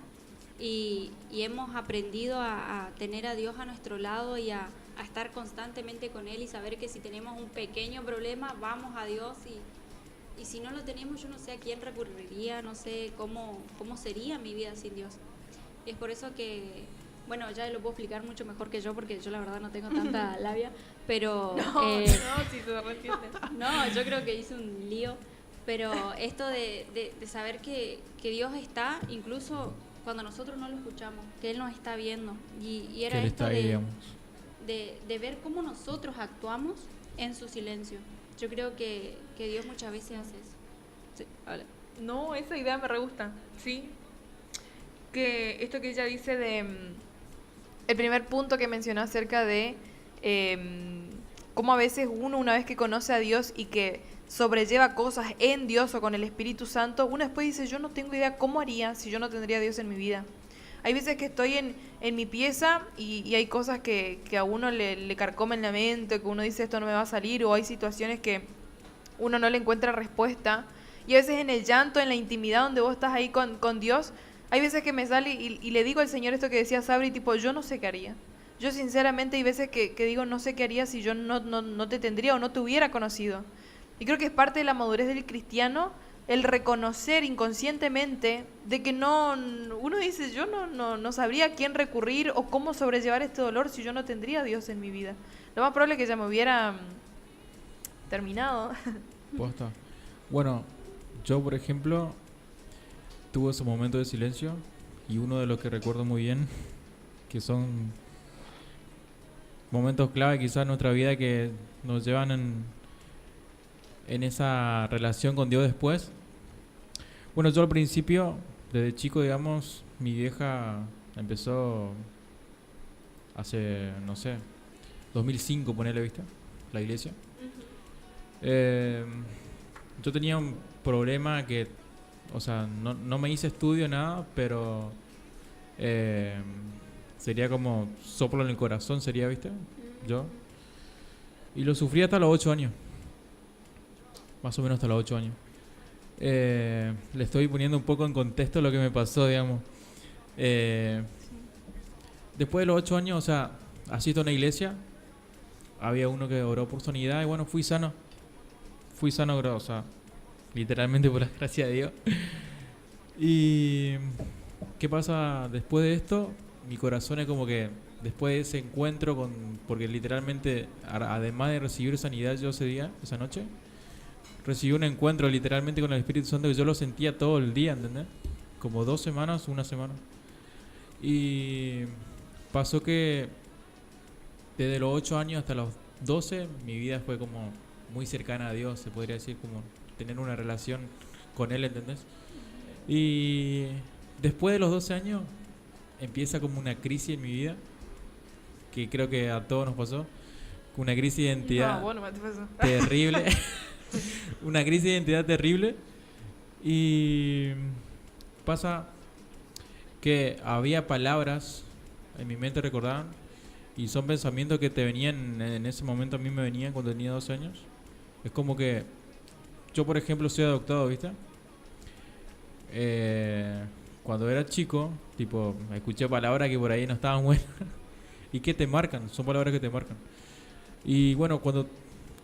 y hemos aprendido a tener a Dios a nuestro lado y a estar constantemente con Él y saber que si tenemos un pequeño problema, vamos a Dios y si no lo tenemos, yo no sé a quién recurriría, no sé cómo sería mi vida sin Dios. Y es por eso que, bueno, ya lo puedo explicar mucho mejor que yo, porque yo la verdad no tengo tanta labia, pero... No, si se arrepiente. No, yo creo que hice un lío, pero esto de saber que Dios está, incluso cuando nosotros no lo escuchamos, que Él nos está viendo, y era Que Él esto está ahí, digamos. de ver cómo nosotros actuamos en su silencio. Yo creo que Dios muchas veces hace eso. Sí, habla. No, esa idea me re gusta, sí. Que esto que ella dice de... el primer punto que mencionó acerca de cómo a veces uno, una vez que conoce a Dios y que sobrelleva cosas en Dios o con el Espíritu Santo, uno después dice, yo no tengo idea cómo haría si yo no tendría a Dios en mi vida. Hay veces que estoy en mi pieza y hay cosas que a uno le carcomen la mente, que uno dice esto no me va a salir, o hay situaciones que uno no le encuentra respuesta. Y a veces en el llanto, en la intimidad donde vos estás ahí con Dios, hay veces que me sale y le digo al Señor esto que decía Sabri, tipo, yo no sé qué haría. Yo sinceramente hay veces que digo, no sé qué haría si yo no te tendría o no te hubiera conocido. Y creo que es parte de la madurez del cristiano el reconocer inconscientemente de que uno dice, yo no sabría a quién recurrir o cómo sobrellevar este dolor si yo no tendría a Dios en mi vida. Lo más probable es que ya me hubiera terminado. Posta. Bueno, yo por ejemplo tuve esos momentos de silencio y uno de los que recuerdo muy bien, que son momentos clave quizás en nuestra vida que nos llevan en esa relación con Dios después. Bueno, yo al principio, desde chico, digamos, mi vieja empezó hace, no sé, 2005, ponerle vista, la iglesia. Yo tenía un problema que, o sea, no me hice estudio, nada, pero sería como soplo en el corazón, sería, ¿viste? Yo. Y lo sufrí hasta los 8 años. Más o menos hasta los 8 años. Le estoy poniendo un poco en contexto lo que me pasó, digamos. Después de los 8 años, o sea, asisto a una iglesia. Había uno que oró por sanidad y bueno, fui sano. Fui sano, o sea, literalmente por la gracia de Dios. Y ¿qué pasa después de esto? Mi corazón es como que después de ese encuentro porque literalmente, además de recibir sanidad yo ese día, esa noche, recibí un encuentro literalmente con el Espíritu Santo que yo lo sentía todo el día, ¿entendés? Como 2 semanas, una semana. Y pasó que desde los 8 años hasta los 12 mi vida fue como muy cercana a Dios, se podría decir, como tener una relación con Él, ¿entendés? Y después de los 12 años empieza como una crisis en mi vida, que creo que a todos nos pasó, una crisis de identidad terrible. Una crisis de identidad terrible. Y pasa que había palabras en mi mente, recordaban, y son pensamientos que te venían en ese momento, a mí me venían cuando tenía 12 años. Es como que yo, por ejemplo, soy adoptado, ¿viste? Cuando era chico, tipo, escuché palabras que por ahí no estaban buenas y que te marcan, son palabras que te marcan. Y bueno, cuando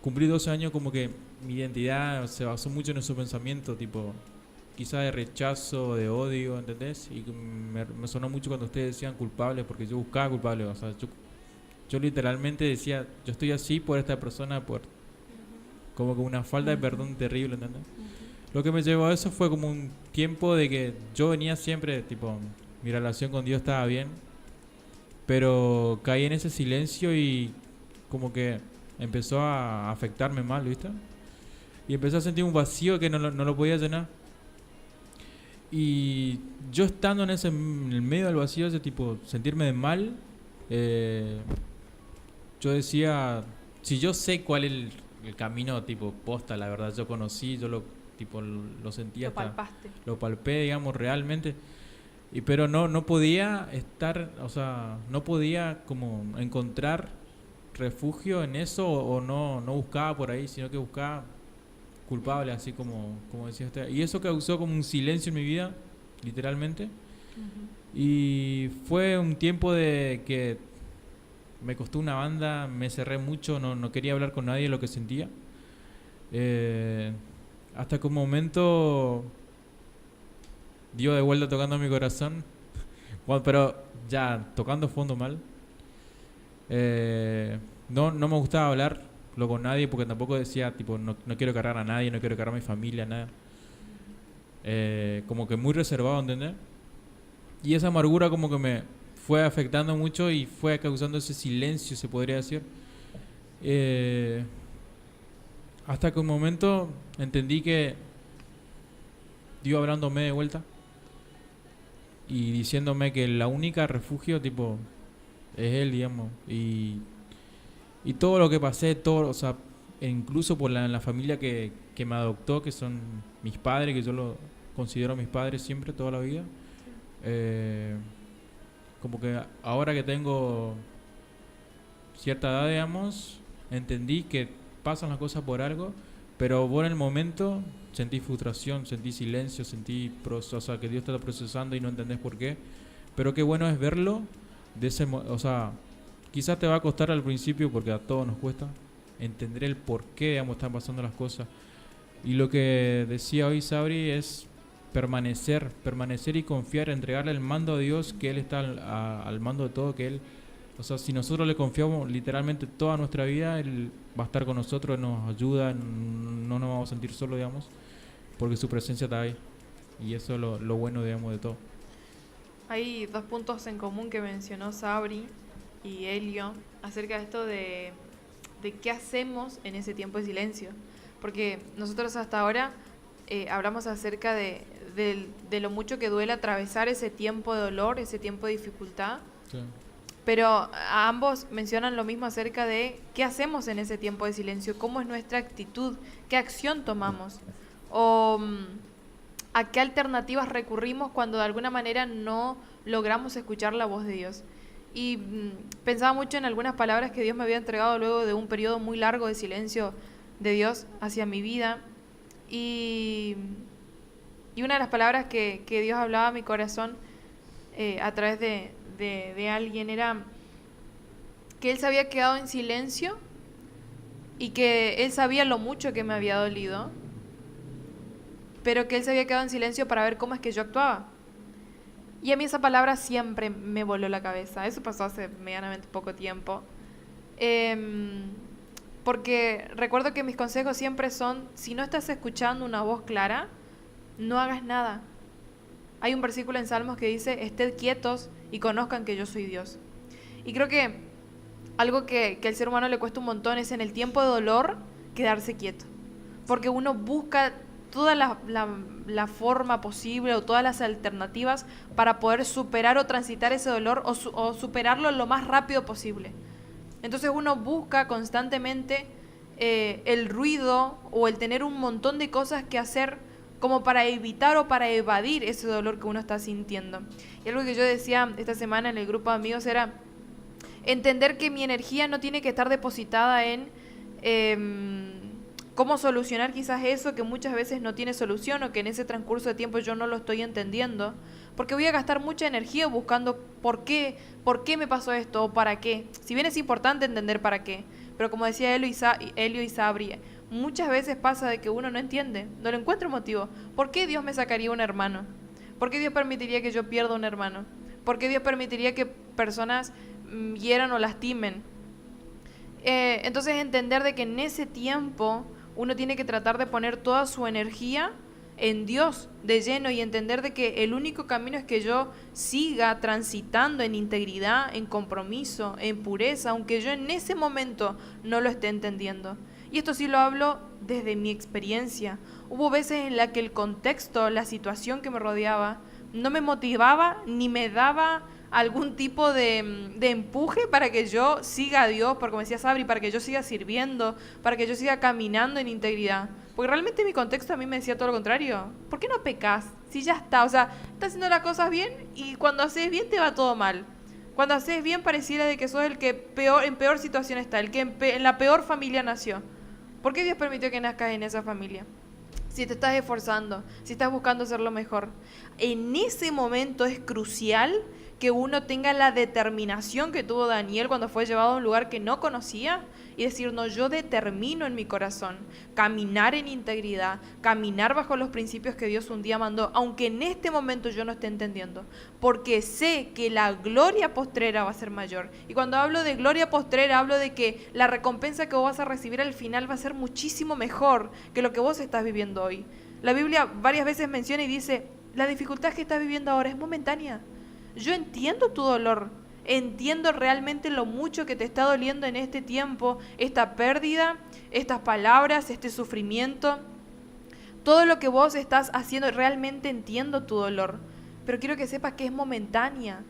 cumplí 12 años, como que mi identidad se basó mucho en esos pensamientos, tipo, quizá de rechazo, de odio, ¿entendés? Y me sonó mucho cuando ustedes decían culpables, porque yo buscaba culpables, o sea, yo literalmente decía, yo estoy así por esta persona, por como que una falta de perdón terrible, ¿entendés? Lo que me llevó a eso fue como un tiempo de que yo venía siempre, tipo, mi relación con Dios estaba bien, pero caí en ese silencio y como que empezó a afectarme mal, ¿viste? Y empecé a sentir un vacío que no lo podía llenar. Y yo estando en el medio del vacío, ese tipo, sentirme de mal, yo decía, si yo sé cuál es el camino tipo posta, la verdad, yo conocí, yo lo sentía, Lo palpaste. lo palpé, digamos, realmente. Pero no podía estar, o sea, no podía como encontrar refugio en eso o no buscaba por ahí, sino que buscaba culpable, así como decía usted. Y eso causó como un silencio en mi vida, literalmente. Y fue un tiempo de que me costó una banda, me cerré mucho, no quería hablar con nadie de lo que sentía. Hasta que un momento dio de vuelta tocando mi corazón, bueno, pero ya tocando fondo mal. No me gustaba hablarlo con nadie porque tampoco decía, tipo, no quiero cargar a nadie, no quiero cargar a mi familia, nada. Como que muy reservado, ¿entendés? Y esa amargura como que me fue afectando mucho y fue causando ese silencio, se podría decir. Hasta que un momento entendí que Dios hablándome de vuelta y diciéndome que la única refugio, tipo, es Él, digamos. Y todo lo que pasé, todo, o sea, incluso por la familia que me adoptó, que son mis padres, que yo lo considero mis padres siempre, toda la vida. Como que ahora que tengo cierta edad, digamos, entendí que pasan las cosas por algo, pero vos en el momento sentí frustración, sentí silencio, o sea, que Dios te está procesando y no entendés por qué. Pero qué bueno es verlo de o sea, quizás te va a costar al principio porque a todos nos cuesta entender el por qué, digamos, están pasando las cosas. Y lo que decía hoy Sabri es permanecer y confiar, entregarle el mando a Dios, que Él está al mando de todo, que Él, o sea, si nosotros le confiamos literalmente toda nuestra vida, Él va a estar con nosotros, nos ayuda, no nos vamos a sentir solos, digamos, porque su presencia está ahí. Y eso es lo bueno, digamos, de todo. Hay dos puntos en común que mencionó Sabri y Elio acerca de esto de qué hacemos en ese tiempo de silencio. Porque nosotros hasta ahora hablamos acerca de lo mucho que duele atravesar ese tiempo de dolor, ese tiempo de dificultad. Sí. Pero a ambos mencionan lo mismo acerca de qué hacemos en ese tiempo de silencio, cómo es nuestra actitud, qué acción tomamos, o a qué alternativas recurrimos cuando de alguna manera no logramos escuchar la voz de Dios. Y pensaba mucho en algunas palabras que Dios me había entregado luego de un periodo muy largo de silencio de Dios hacia mi vida. Y una de las palabras que Dios hablaba a mi corazón a través de alguien era que Él se había quedado en silencio y que Él sabía lo mucho que me había dolido, pero que Él se había quedado en silencio para ver cómo es que yo actuaba. Y a mí esa palabra siempre me voló la cabeza. Eso pasó hace medianamente poco tiempo. Porque recuerdo que mis consejos siempre son, si no estás escuchando una voz clara, no hagas nada. Hay un versículo en Salmos que dice, ested quietos y conozcan que yo soy Dios. Y creo que algo que al ser humano le cuesta un montón es en el tiempo de dolor quedarse quieto. Porque uno busca toda la forma posible o todas las alternativas para poder superar o transitar ese dolor o superarlo lo más rápido posible. Entonces uno busca constantemente el ruido o el tener un montón de cosas que hacer como para evitar o para evadir ese dolor que uno está sintiendo. Y algo que yo decía esta semana en el grupo de amigos era entender que mi energía no tiene que estar depositada en cómo solucionar quizás eso que muchas veces no tiene solución o que en ese transcurso de tiempo yo no lo estoy entendiendo, porque voy a gastar mucha energía buscando por qué me pasó esto o para qué. Si bien es importante entender para qué, pero como decía Elio y Sabri, muchas veces pasa de que uno no entiende, no le encuentra motivo. ¿Por qué Dios me sacaría un hermano? ¿Por qué Dios permitiría que yo pierda un hermano? ¿Por qué Dios permitiría que personas hieran o lastimen? Entonces entender de que en ese tiempo uno tiene que tratar de poner toda su energía en Dios de lleno y entender de que el único camino es que yo siga transitando en integridad, en compromiso, en pureza, aunque yo en ese momento no lo esté entendiendo. Y esto sí lo hablo desde mi experiencia. Hubo veces en las que el contexto, la situación que me rodeaba, no me motivaba ni me daba algún tipo de empuje para que yo siga a Dios, porque como decía Sabri, para que yo siga sirviendo, para que yo siga caminando en integridad. Porque realmente mi contexto a mí me decía todo lo contrario. ¿Por qué no pecas? Si ya está, o sea, estás haciendo las cosas bien y cuando haces bien te va todo mal. Cuando haces bien pareciera de que sos el que en peor situación está, el que en la peor familia nació. ¿Por qué Dios permitió que nazcas en esa familia? Si te estás esforzando, si estás buscando hacer lo mejor. En ese momento es crucial que uno tenga la determinación que tuvo Daniel cuando fue llevado a un lugar que no conocía y decir, no, yo determino en mi corazón caminar en integridad, caminar bajo los principios que Dios un día mandó, aunque en este momento yo no esté entendiendo, porque sé que la gloria postrera va a ser mayor. Y cuando hablo de gloria postrera, hablo de que la recompensa que vos vas a recibir al final va a ser muchísimo mejor que lo que vos estás viviendo hoy. La Biblia varias veces menciona y dice, la dificultad que estás viviendo ahora es momentánea. Yo entiendo tu dolor, entiendo realmente lo mucho que te está doliendo en este tiempo, esta pérdida, estas palabras, este sufrimiento, todo lo que vos estás haciendo, realmente entiendo tu dolor, pero quiero que sepas que es momentánea,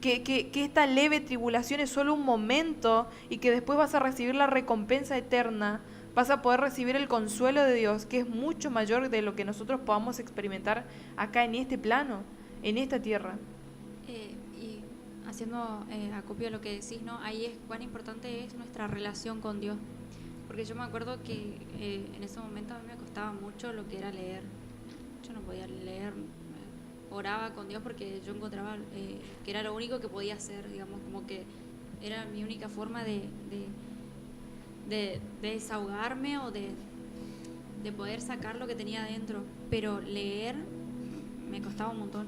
que esta leve tribulación es solo un momento y que después vas a recibir la recompensa eterna, vas a poder recibir el consuelo de Dios, que es mucho mayor de lo que nosotros podamos experimentar acá en este plano, en esta tierra. Y haciendo acopio a lo que decís, ¿no? Ahí es cuán importante es nuestra relación con Dios. Porque yo me acuerdo que en ese momento a mí me costaba mucho lo que era leer. Yo no podía leer, oraba con Dios porque yo encontraba que era lo único que podía hacer, digamos, como que era mi única forma de desahogarme o de poder sacar lo que tenía adentro. Pero leer me costaba un montón.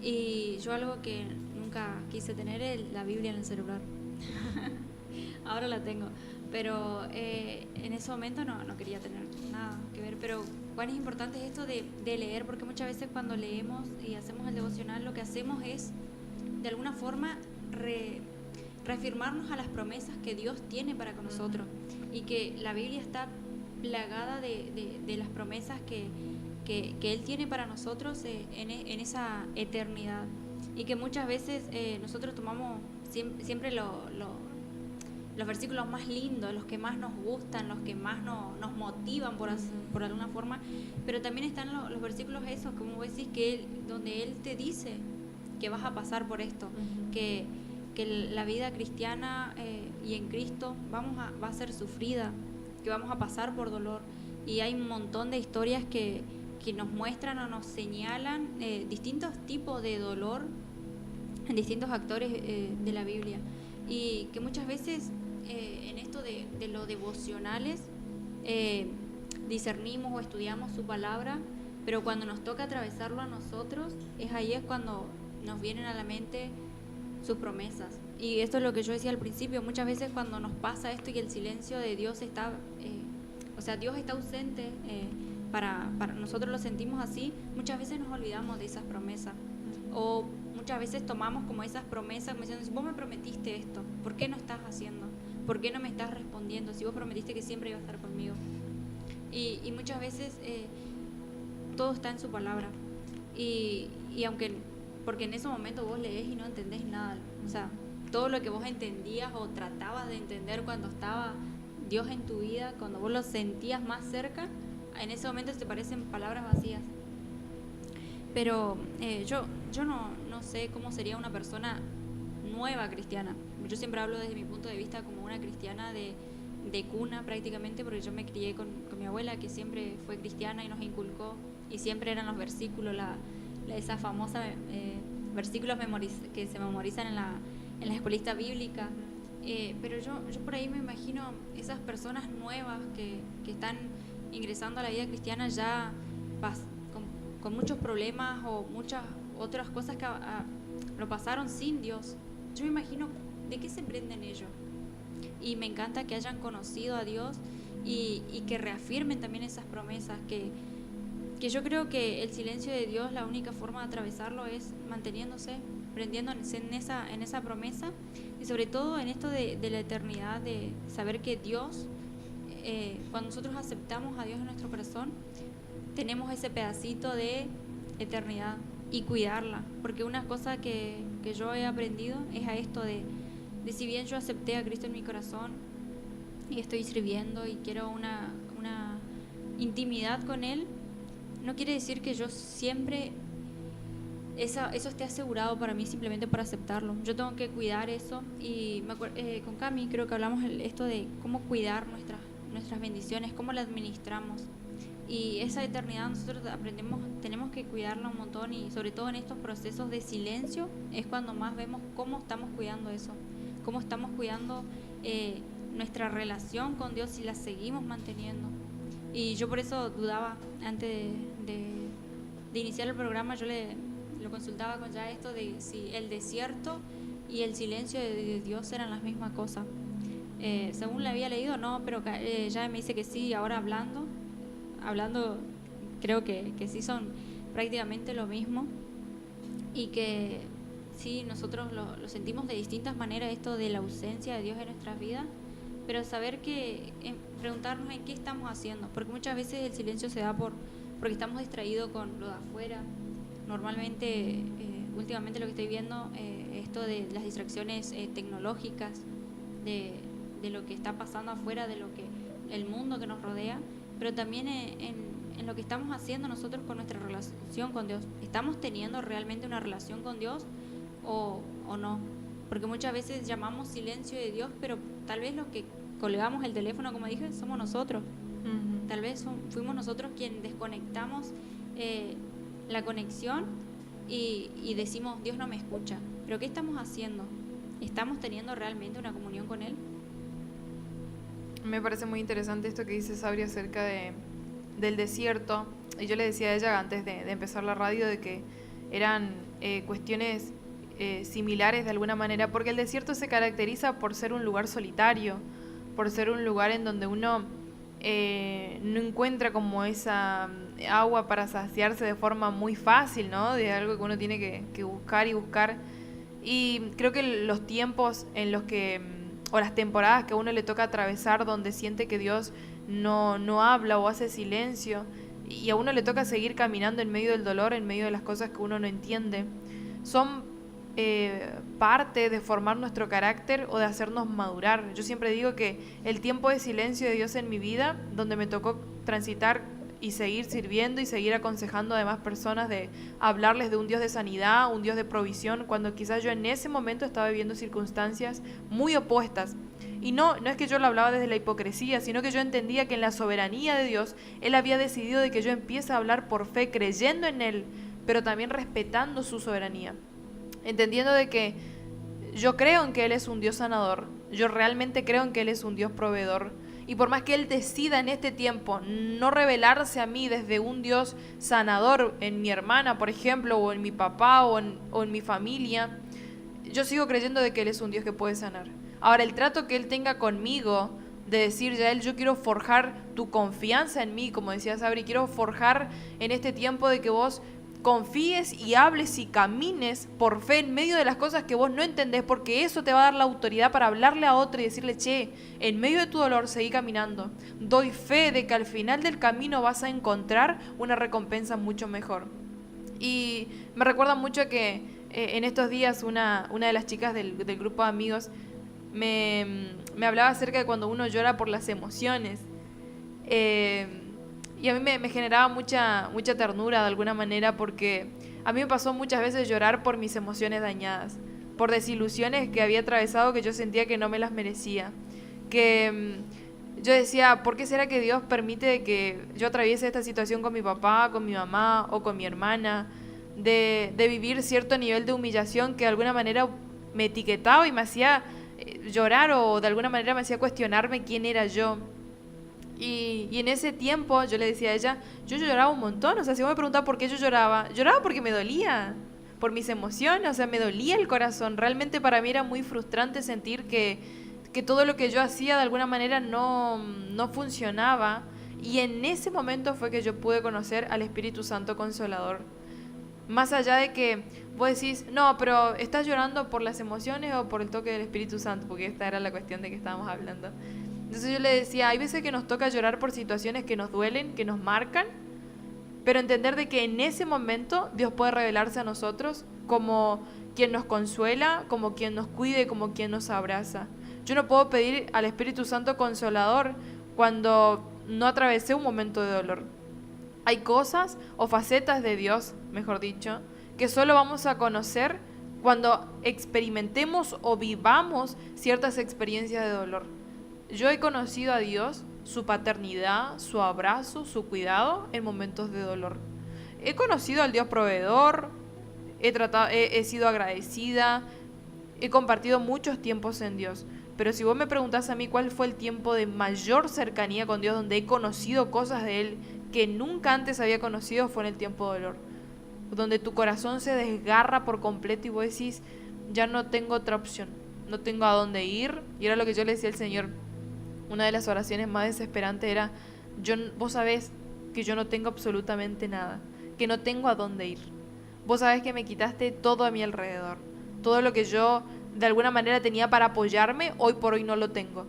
Y yo algo que nunca quise tener es la Biblia en el celular. Ahora la tengo, pero en ese momento no quería tener nada que ver. Pero cuán es importante es esto de leer, porque muchas veces cuando leemos y hacemos el devocional, lo que hacemos es de alguna forma reafirmarnos a las promesas que Dios tiene para con nosotros, y que la Biblia está plagada de las promesas que Él tiene para nosotros en esa eternidad, y que muchas veces nosotros tomamos siempre los versículos más lindos, los que más nos gustan, los que más nos motivan por alguna forma, pero también están los versículos esos, como vos decís, donde Él te dice que vas a pasar por esto, que la vida cristiana y en Cristo va a ser sufrida, que vamos a pasar por dolor, y hay un montón de historias que nos muestran o nos señalan distintos tipos de dolor en distintos actores de la Biblia, y que muchas veces en esto de los devocionales discernimos o estudiamos su palabra, pero cuando nos toca atravesarlo a nosotros, ahí es cuando nos vienen a la mente sus promesas. Y esto es lo que yo decía al principio, muchas veces cuando nos pasa esto y que el silencio de Dios está, Dios está ausente, para nosotros lo sentimos así, muchas veces nos olvidamos de esas promesas, o muchas veces tomamos como esas promesas como diciendo, vos me prometiste esto, ¿por qué no estás haciendo? ¿Por qué no me estás respondiendo? Si vos prometiste que siempre iba a estar conmigo. Y muchas veces todo está en su palabra, y porque en ese momento vos lees y no entendés nada, o sea, todo lo que vos entendías o tratabas de entender cuando estaba Dios en tu vida, cuando vos lo sentías más cerca, en ese momento te parecen palabras vacías. Pero yo no sé cómo sería una persona nueva cristiana. Yo siempre hablo desde mi punto de vista como una cristiana de cuna prácticamente, porque yo me crié con mi abuela, que siempre fue cristiana y nos inculcó, y siempre eran los versículos, esa famosa versículos que se memorizan en la escuelita bíblica. Pero yo por ahí me imagino esas personas nuevas que están ingresando a la vida cristiana ya con muchos problemas o muchas otras cosas que lo pasaron sin Dios. Yo me imagino de qué se prenden ellos, y me encanta que hayan conocido a Dios y que reafirmen también esas promesas, que yo creo que el silencio de Dios, la única forma de atravesarlo es manteniéndose, prendiéndose en esa promesa, y sobre todo en esto de la eternidad, de saber que Dios cuando nosotros aceptamos a Dios en nuestro corazón, tenemos ese pedacito de eternidad y cuidarla, porque una cosa que yo he aprendido es a esto de si bien yo acepté a Cristo en mi corazón y estoy sirviendo y quiero una intimidad con Él, no quiere decir que yo siempre eso esté asegurado para mí simplemente por aceptarlo. Yo tengo que cuidar eso, y con Cami creo que hablamos esto de cómo cuidar nuestras bendiciones, cómo las administramos. Y esa eternidad nosotros tenemos que cuidarla un montón, y sobre todo en estos procesos de silencio es cuando más vemos cómo estamos cuidando eso, cómo estamos cuidando nuestra relación con Dios, si la seguimos manteniendo. Y yo por eso dudaba antes de iniciar el programa. Yo lo consultaba con ya esto de si el desierto y el silencio de Dios eran las mismas cosas. Según le había leído, no, pero ya me dice que sí. Ahora hablando creo que sí son prácticamente lo mismo, y que sí, nosotros lo sentimos de distintas maneras, esto de la ausencia de Dios en nuestras vidas, pero saber que preguntarnos en qué estamos haciendo, porque muchas veces el silencio se da porque estamos distraídos con lo de afuera. Normalmente, últimamente lo que estoy viendo, esto de las distracciones tecnológicas, de lo que está pasando afuera, de lo que el mundo que nos rodea, pero también en lo que estamos haciendo nosotros con nuestra relación con Dios. ¿Estamos teniendo realmente una relación con Dios o no? Porque muchas veces llamamos silencio de Dios, pero tal vez los que colgamos el teléfono, como dije, somos nosotros. Ujú. Tal vez fuimos nosotros quienes desconectamos la conexión y decimos, Dios no me escucha. ¿Pero qué estamos haciendo? ¿Estamos teniendo realmente una comunión con Él? Me parece muy interesante esto que dice Sabri acerca del desierto. Y yo le decía a ella antes de empezar la radio de que eran cuestiones similares de alguna manera, porque el desierto se caracteriza por ser un lugar solitario, por ser un lugar en donde uno no encuentra como esa agua para saciarse de forma muy fácil, ¿no? De algo que uno tiene que buscar y buscar. Y creo que los tiempos en los que, o las temporadas que a uno le toca atravesar donde siente que Dios no habla o hace silencio, y a uno le toca seguir caminando en medio del dolor, en medio de las cosas que uno no entiende, son parte de formar nuestro carácter o de hacernos madurar. Yo siempre digo que el tiempo de silencio de Dios en mi vida, donde me tocó transitar y seguir sirviendo y seguir aconsejando a demás personas, de hablarles de un Dios de sanidad, un Dios de provisión, cuando quizás yo en ese momento estaba viviendo circunstancias muy opuestas. Y no es que yo lo hablaba desde la hipocresía, sino que yo entendía que en la soberanía de Dios, Él había decidido de que yo empiece a hablar por fe, creyendo en Él, pero también respetando su soberanía. Entendiendo de que yo creo en que Él es un Dios sanador, yo realmente creo en que Él es un Dios proveedor, y por más que Él decida en este tiempo no revelarse a mí desde un Dios sanador en mi hermana, por ejemplo, o en mi papá o en mi familia, yo sigo creyendo de que Él es un Dios que puede sanar. Ahora, el trato que Él tenga conmigo, de decir, Yael, yo quiero forjar tu confianza en mí, como decía Sabri, quiero forjar en este tiempo de que vos confíes y hables y camines por fe en medio de las cosas que vos no entendés, porque eso te va a dar la autoridad para hablarle a otro y decirle, che, en medio de tu dolor seguí caminando. Doy fe de que al final del camino vas a encontrar una recompensa mucho mejor. Y me recuerda mucho que en estos días una de las chicas del grupo de amigos me hablaba acerca de cuando uno llora por las emociones. Y a mí me generaba mucha ternura de alguna manera, porque a mí me pasó muchas veces llorar por mis emociones dañadas, por desilusiones que había atravesado que yo sentía que no me las merecía. Que yo decía, ¿por qué será que Dios permite que yo atraviese esta situación con mi papá, con mi mamá o con mi hermana? De vivir cierto nivel de humillación que de alguna manera me etiquetaba y me hacía llorar, o de alguna manera me hacía cuestionarme quién era yo. Y en ese tiempo yo le decía a ella, yo lloraba un montón. O sea, si vos me preguntás por qué yo lloraba porque me dolía, por mis emociones, o sea, me dolía el corazón. Realmente para mí era muy frustrante sentir que todo lo que yo hacía de alguna manera no funcionaba. Y en ese momento fue que yo pude conocer al Espíritu Santo Consolador. Más allá de que vos decís, no, pero ¿estás llorando por las emociones o por el toque del Espíritu Santo? Porque esta era la cuestión de que estábamos hablando. Entonces yo le decía, hay veces que nos toca llorar por situaciones que nos duelen, que nos marcan, pero entender de que en ese momento Dios puede revelarse a nosotros como quien nos consuela, como quien nos cuide, como quien nos abraza. Yo no puedo pedir al Espíritu Santo Consolador cuando no atravesé un momento de dolor. Hay cosas o facetas de Dios, mejor dicho, que solo vamos a conocer cuando experimentemos o vivamos ciertas experiencias de dolor. Yo he conocido a Dios, su paternidad, su abrazo, su cuidado en momentos de dolor. He conocido al Dios proveedor, he sido agradecida, he compartido muchos tiempos en Dios. Pero si vos me preguntás a mí cuál fue el tiempo de mayor cercanía con Dios, donde he conocido cosas de Él que nunca antes había conocido, fue en el tiempo de dolor. Donde tu corazón se desgarra por completo y vos decís, ya no tengo otra opción, no tengo a dónde ir. Y era lo que yo le decía al Señor. Una de las oraciones más desesperantes era, vos sabés que yo no tengo absolutamente nada, que no tengo a dónde ir. Vos sabés que me quitaste todo a mi alrededor. Todo lo que yo de alguna manera tenía para apoyarme, hoy por hoy no lo tengo.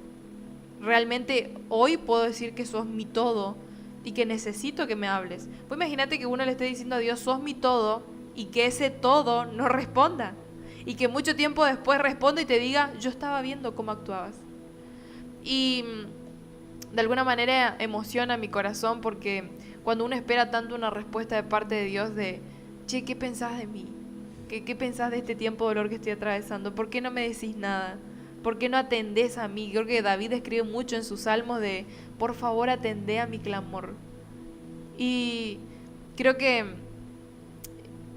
Realmente hoy puedo decir que sos mi todo y que necesito que me hables. Pues imagínate que uno le esté diciendo a Dios, sos mi todo, y que ese todo no responda. Y que mucho tiempo después responda y te diga, yo estaba viendo cómo actuabas. Y de alguna manera emociona mi corazón porque cuando uno espera tanto una respuesta de parte de Dios de, che, ¿qué pensás de mí? ¿Qué pensás de este tiempo de dolor que estoy atravesando? ¿Por qué no me decís nada? ¿Por qué no atendés a mí? Creo que David escribe mucho en sus salmos de, por favor atendé a mi clamor. Y creo que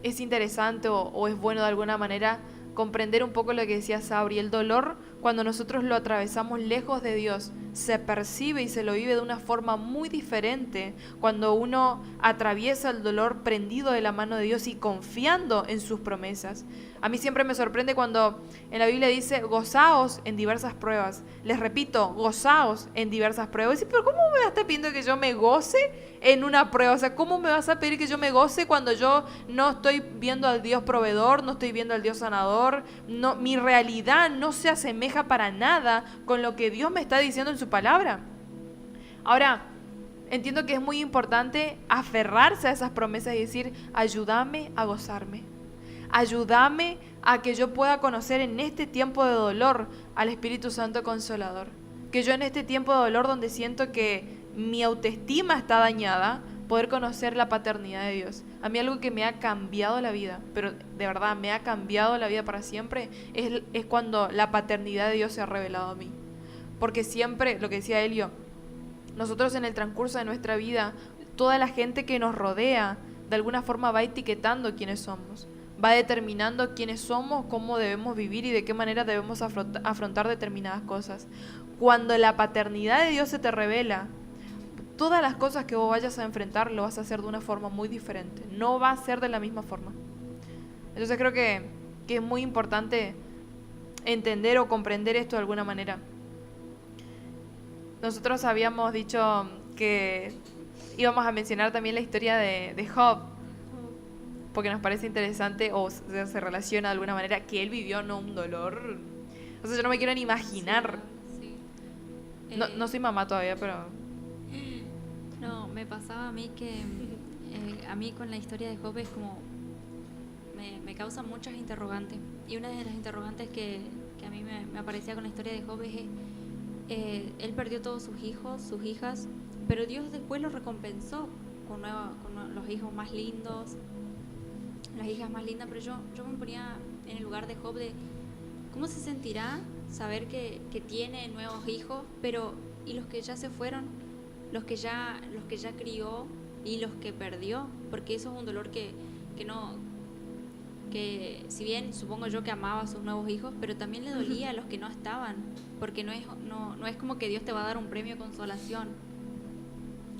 es interesante o es bueno de alguna manera comprender un poco lo que decía Sabri. El dolor, cuando nosotros lo atravesamos lejos de Dios, se percibe y se lo vive de una forma muy diferente cuando uno atraviesa el dolor prendido de la mano de Dios y confiando en sus promesas. A mí siempre me sorprende cuando en la Biblia dice, gozaos en diversas pruebas. Les repito, gozaos en diversas pruebas. Y, pero ¿cómo me vas a estar pidiendo que yo me goce en una prueba? O sea, ¿cómo me vas a pedir que yo me goce cuando yo no estoy viendo al Dios proveedor, no estoy viendo al Dios sanador? No, mi realidad no se asemeja para nada con lo que Dios me está diciendo en su palabra. Ahora, entiendo que es muy importante aferrarse a esas promesas y decir, ayúdame a gozarme. Ayúdame a que yo pueda conocer en este tiempo de dolor al Espíritu Santo Consolador. Que yo en este tiempo de dolor donde siento que mi autoestima está dañada, poder conocer la paternidad de Dios. A mí algo que me ha cambiado la vida, pero de verdad me ha cambiado la vida para siempre, es cuando la paternidad de Dios se ha revelado a mí. Porque siempre, lo que decía Elio, nosotros en el transcurso de nuestra vida, toda la gente que nos rodea, de alguna forma va etiquetando quiénes somos. Va determinando quiénes somos, cómo debemos vivir y de qué manera debemos afrontar determinadas cosas. Cuando la paternidad de Dios se te revela, todas las cosas que vos vayas a enfrentar lo vas a hacer de una forma muy diferente. No va a ser de la misma forma. Entonces creo que es muy importante entender o comprender esto de alguna manera. Nosotros habíamos dicho que íbamos a mencionar también la historia de Job, porque nos parece interesante o se relaciona de alguna manera que él vivió no un dolor. O sea, yo no me quiero ni imaginar. Sí. No soy mamá todavía, pero... No, me pasaba a mí que a mí con la historia de Job es como me causa muchas interrogantes. Y una de las interrogantes que a mí me aparecía con la historia de Job es él perdió todos sus hijos, sus hijas, pero Dios después lo recompensó con los hijos más lindos, las hijas más lindas. Pero yo me ponía en el lugar de Job de cómo se sentirá saber que tiene nuevos hijos, pero y los que ya se fueron, los que ya crió y los que perdió, porque eso es un dolor que si bien supongo yo que amaba a sus nuevos hijos, pero también le dolía a los que no estaban, porque no es como que Dios te va a dar un premio de consolación.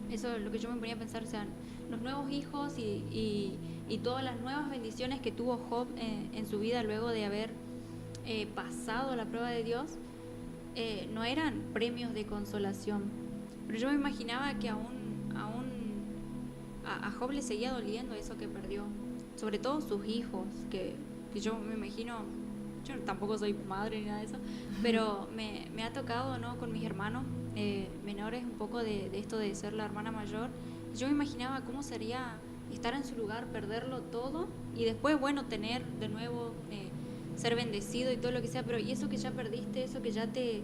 Eso es lo que yo me ponía a pensar, o sea, los nuevos hijos y todas las nuevas bendiciones que tuvo Job en su vida luego de haber pasado la prueba de Dios, no eran premios de consolación. Pero yo me imaginaba que a Job le seguía doliendo eso que perdió, sobre todo sus hijos, que yo me imagino, yo tampoco soy madre ni nada de eso, pero me ha tocado, ¿no?, con mis hermanos, menores un poco de esto de ser la hermana mayor. Yo me imaginaba cómo sería estar en su lugar, perderlo todo y después, bueno, tener de nuevo, ser bendecido y todo lo que sea, pero y eso que ya perdiste, eso que ya te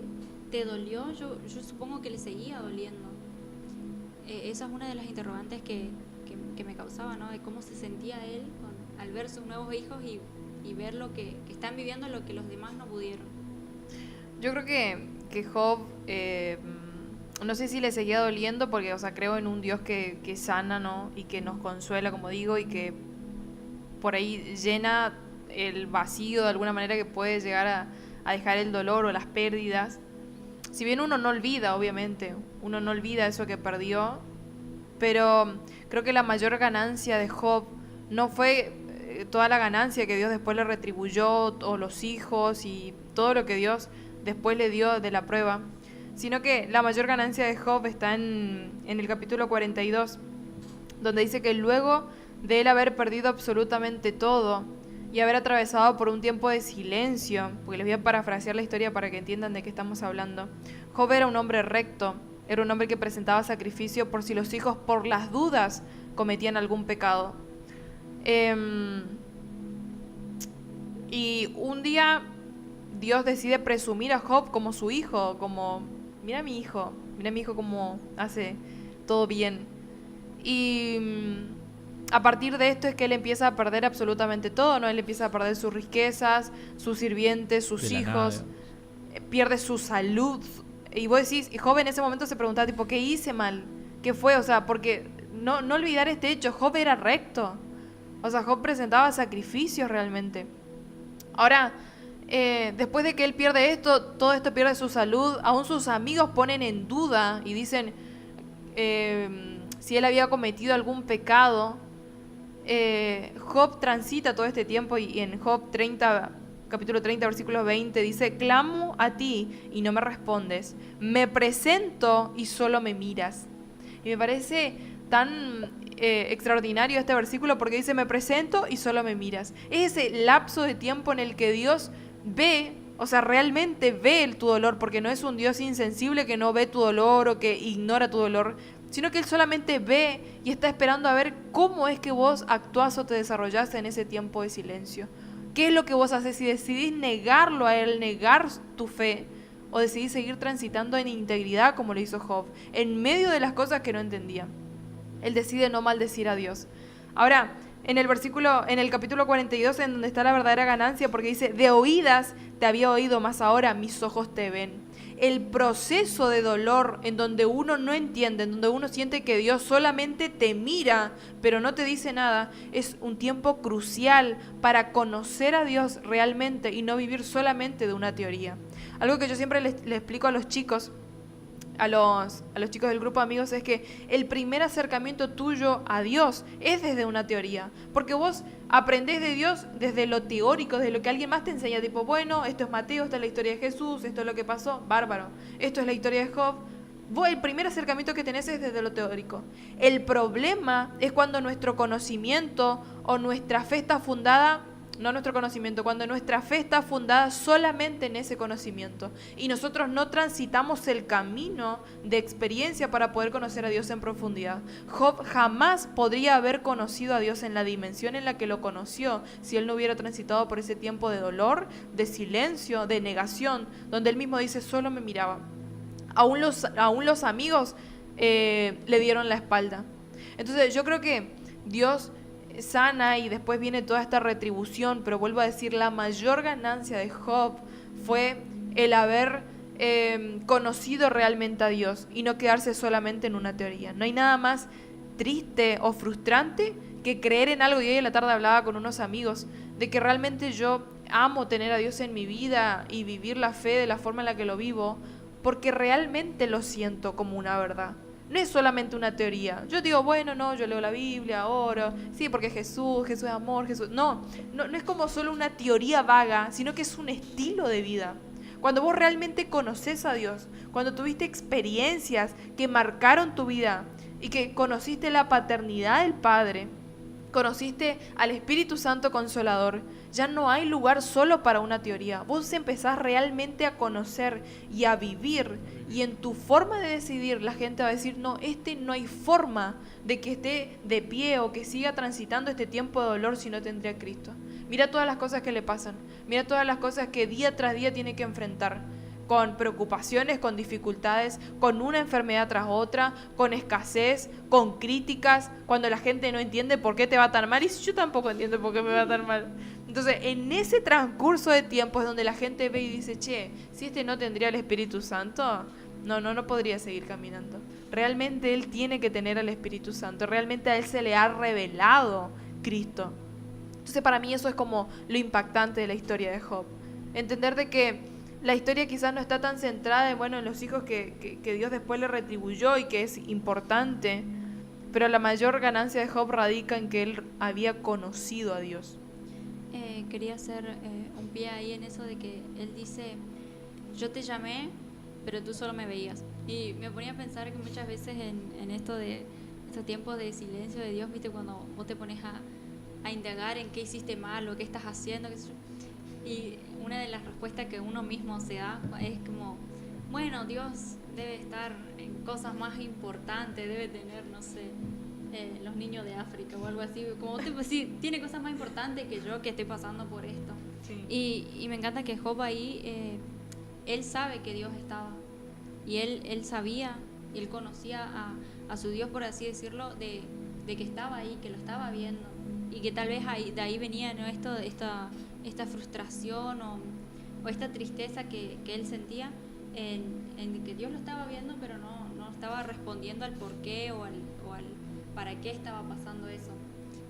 dolió, yo supongo que le seguía doliendo. Esa es una de las interrogantes que me causaba, ¿no? De cómo se sentía él al ver sus nuevos hijos y ver lo que están viviendo, lo que los demás no pudieron. Yo creo que Job, no sé si le seguía doliendo porque, o sea, creo en un Dios que sana, ¿no? Y que nos consuela, como digo, y que por ahí llena el vacío de alguna manera que puede llegar a dejar el dolor o las pérdidas. Si bien uno no olvida, obviamente, uno no olvida eso que perdió, pero creo que la mayor ganancia de Job no fue toda la ganancia que Dios después le retribuyó, o los hijos y todo lo que Dios después le dio de la prueba, sino que la mayor ganancia de Job está en el capítulo 42, donde dice que luego de él haber perdido absolutamente todo y haber atravesado por un tiempo de silencio, porque les voy a parafrasear la historia para que entiendan de qué estamos hablando, Job era un hombre recto, era un hombre que presentaba sacrificio por si los hijos por las dudas cometían algún pecado. Y un día Dios decide presumir a Job como su hijo, como, mira a mi hijo cómo hace todo bien. Y a partir de esto es que él empieza a perder absolutamente todo, ¿no? Él empieza a perder sus riquezas, sus sirvientes, sus hijos, pierde su salud. Y vos decís, y Job en ese momento se preguntaba, tipo, ¿qué hice mal? ¿Qué fue? O sea, porque no olvidar este hecho, Job era recto. O sea, Job presentaba sacrificios realmente. Ahora, después de que él pierde esto, todo esto pierde su salud, aún sus amigos ponen en duda y dicen si él había cometido algún pecado. Job transita todo este tiempo y en Job 30, capítulo 30, versículo 20 dice: clamo a ti y no me respondes, me presento y solo me miras. Y me parece tan extraordinario este versículo porque dice: me presento y solo me miras. Es ese lapso de tiempo en el que Dios ve, o sea, realmente ve tu dolor, porque no es un Dios insensible que no ve tu dolor o que ignora tu dolor, sino que Él solamente ve y está esperando a ver cómo es que vos actuás o te desarrollás en ese tiempo de silencio. ¿Qué es lo que vos haces? Si decidís negarlo a Él, negar tu fe, o decidís seguir transitando en integridad como lo hizo Job, en medio de las cosas que no entendía. Él decide no maldecir a Dios. Ahora, en el capítulo 42, en donde está la verdadera ganancia, porque dice: de oídas te había oído, mas ahora mis ojos te ven. El proceso de dolor en donde uno no entiende, en donde uno siente que Dios solamente te mira, pero no te dice nada, es un tiempo crucial para conocer a Dios realmente y no vivir solamente de una teoría. Algo que yo siempre le explico a los chicos, a los chicos del grupo de amigos, es que el primer acercamiento tuyo a Dios es desde una teoría, porque vos aprendés de Dios desde lo teórico, desde lo que alguien más te enseña, tipo, bueno, esto es Mateo, esta es la historia de Jesús, esto es lo que pasó, bárbaro, esto es la historia de Job. Vos el primer acercamiento que tenés es desde lo teórico. El problema es cuando nuestro conocimiento o nuestra fe está fundada, no nuestro conocimiento, cuando nuestra fe está fundada solamente en ese conocimiento y nosotros no transitamos el camino de experiencia para poder conocer a Dios en profundidad. Job jamás podría haber conocido a Dios en la dimensión en la que lo conoció si él no hubiera transitado por ese tiempo de dolor, de silencio, de negación, donde él mismo dice: solo me miraba. Aún los amigos le dieron la espalda. Entonces yo creo que Dios sana y después viene toda esta retribución, pero vuelvo a decir, la mayor ganancia de Job fue el haber conocido realmente a Dios y no quedarse solamente en una teoría. No hay nada más triste o frustrante que creer en algo. Y hoy en la tarde hablaba con unos amigos de que realmente yo amo tener a Dios en mi vida y vivir la fe de la forma en la que lo vivo, porque realmente lo siento como una verdad. No es solamente una teoría. Yo digo, bueno, no, yo leo la Biblia, oro, sí, porque Jesús es amor, Jesús. No es como solo una teoría vaga, sino que es un estilo de vida. Cuando vos realmente conoces a Dios, cuando tuviste experiencias que marcaron tu vida y que conociste la paternidad del Padre, conociste al Espíritu Santo Consolador, ya no hay lugar solo para una teoría. Vos empezás realmente a conocer y a vivir, y en tu forma de decidir la gente va a decir, no, no hay forma de que esté de pie o que siga transitando este tiempo de dolor si no tendría a Cristo. Mira todas las cosas que le pasan, mira todas las cosas que día tras día tiene que enfrentar, con preocupaciones, con dificultades, con una enfermedad tras otra, con escasez, con críticas, cuando la gente no entiende por qué te va tan mal, y yo tampoco entiendo por qué me va tan mal. Entonces, en ese transcurso de tiempo es donde la gente ve y dice, che, si este no tendría el Espíritu Santo, no podría seguir caminando. Realmente él tiene que tener al Espíritu Santo, realmente a él se le ha revelado Cristo. Entonces, para mí eso es como lo impactante de la historia de Job. Entender de que la historia quizás no está tan centrada en los hijos que Dios después le retribuyó y que es importante, pero la mayor ganancia de Job radica en que él había conocido a Dios. Quería hacer un pie ahí en eso de que él dice, yo te llamé, pero tú solo me veías. Y me ponía a pensar que muchas veces en esto de estos tiempos de silencio de Dios, viste, cuando vos te pones a indagar en qué hiciste mal o qué estás haciendo, qué sé yo. Y una de las respuestas que uno mismo se da es como, bueno, Dios debe estar en cosas más importantes, debe tener, no sé, los niños de África o algo así, como tipo, sí, tiene cosas más importantes que yo que estoy pasando por esto. Sí. Y me encanta que Job ahí, él sabe que Dios estaba, y él sabía, y él conocía a su Dios, por así decirlo, de que estaba ahí, que lo estaba viendo, y que tal vez de ahí venía, ¿no?, esta frustración o esta tristeza que él sentía en que Dios lo estaba viendo, pero no estaba respondiendo al por qué o al para qué estaba pasando eso.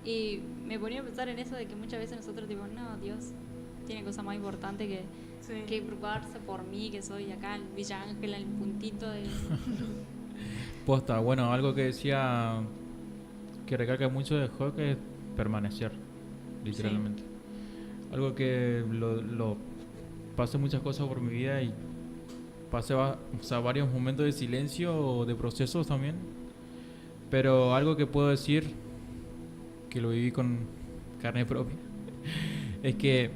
Y me ponía a pensar en eso de que muchas veces nosotros digo, no, Dios tiene cosas más importantes que preocuparse por mí, que soy acá el Villa Ángela, el puntito de... Posta, bueno, algo que decía, que recalca mucho de Job, que es permanecer, literalmente. Sí. Algo que lo pasé muchas cosas por mi vida y pasé varios momentos de silencio o de procesos también, pero algo que puedo decir, que lo viví con carne propia, es que,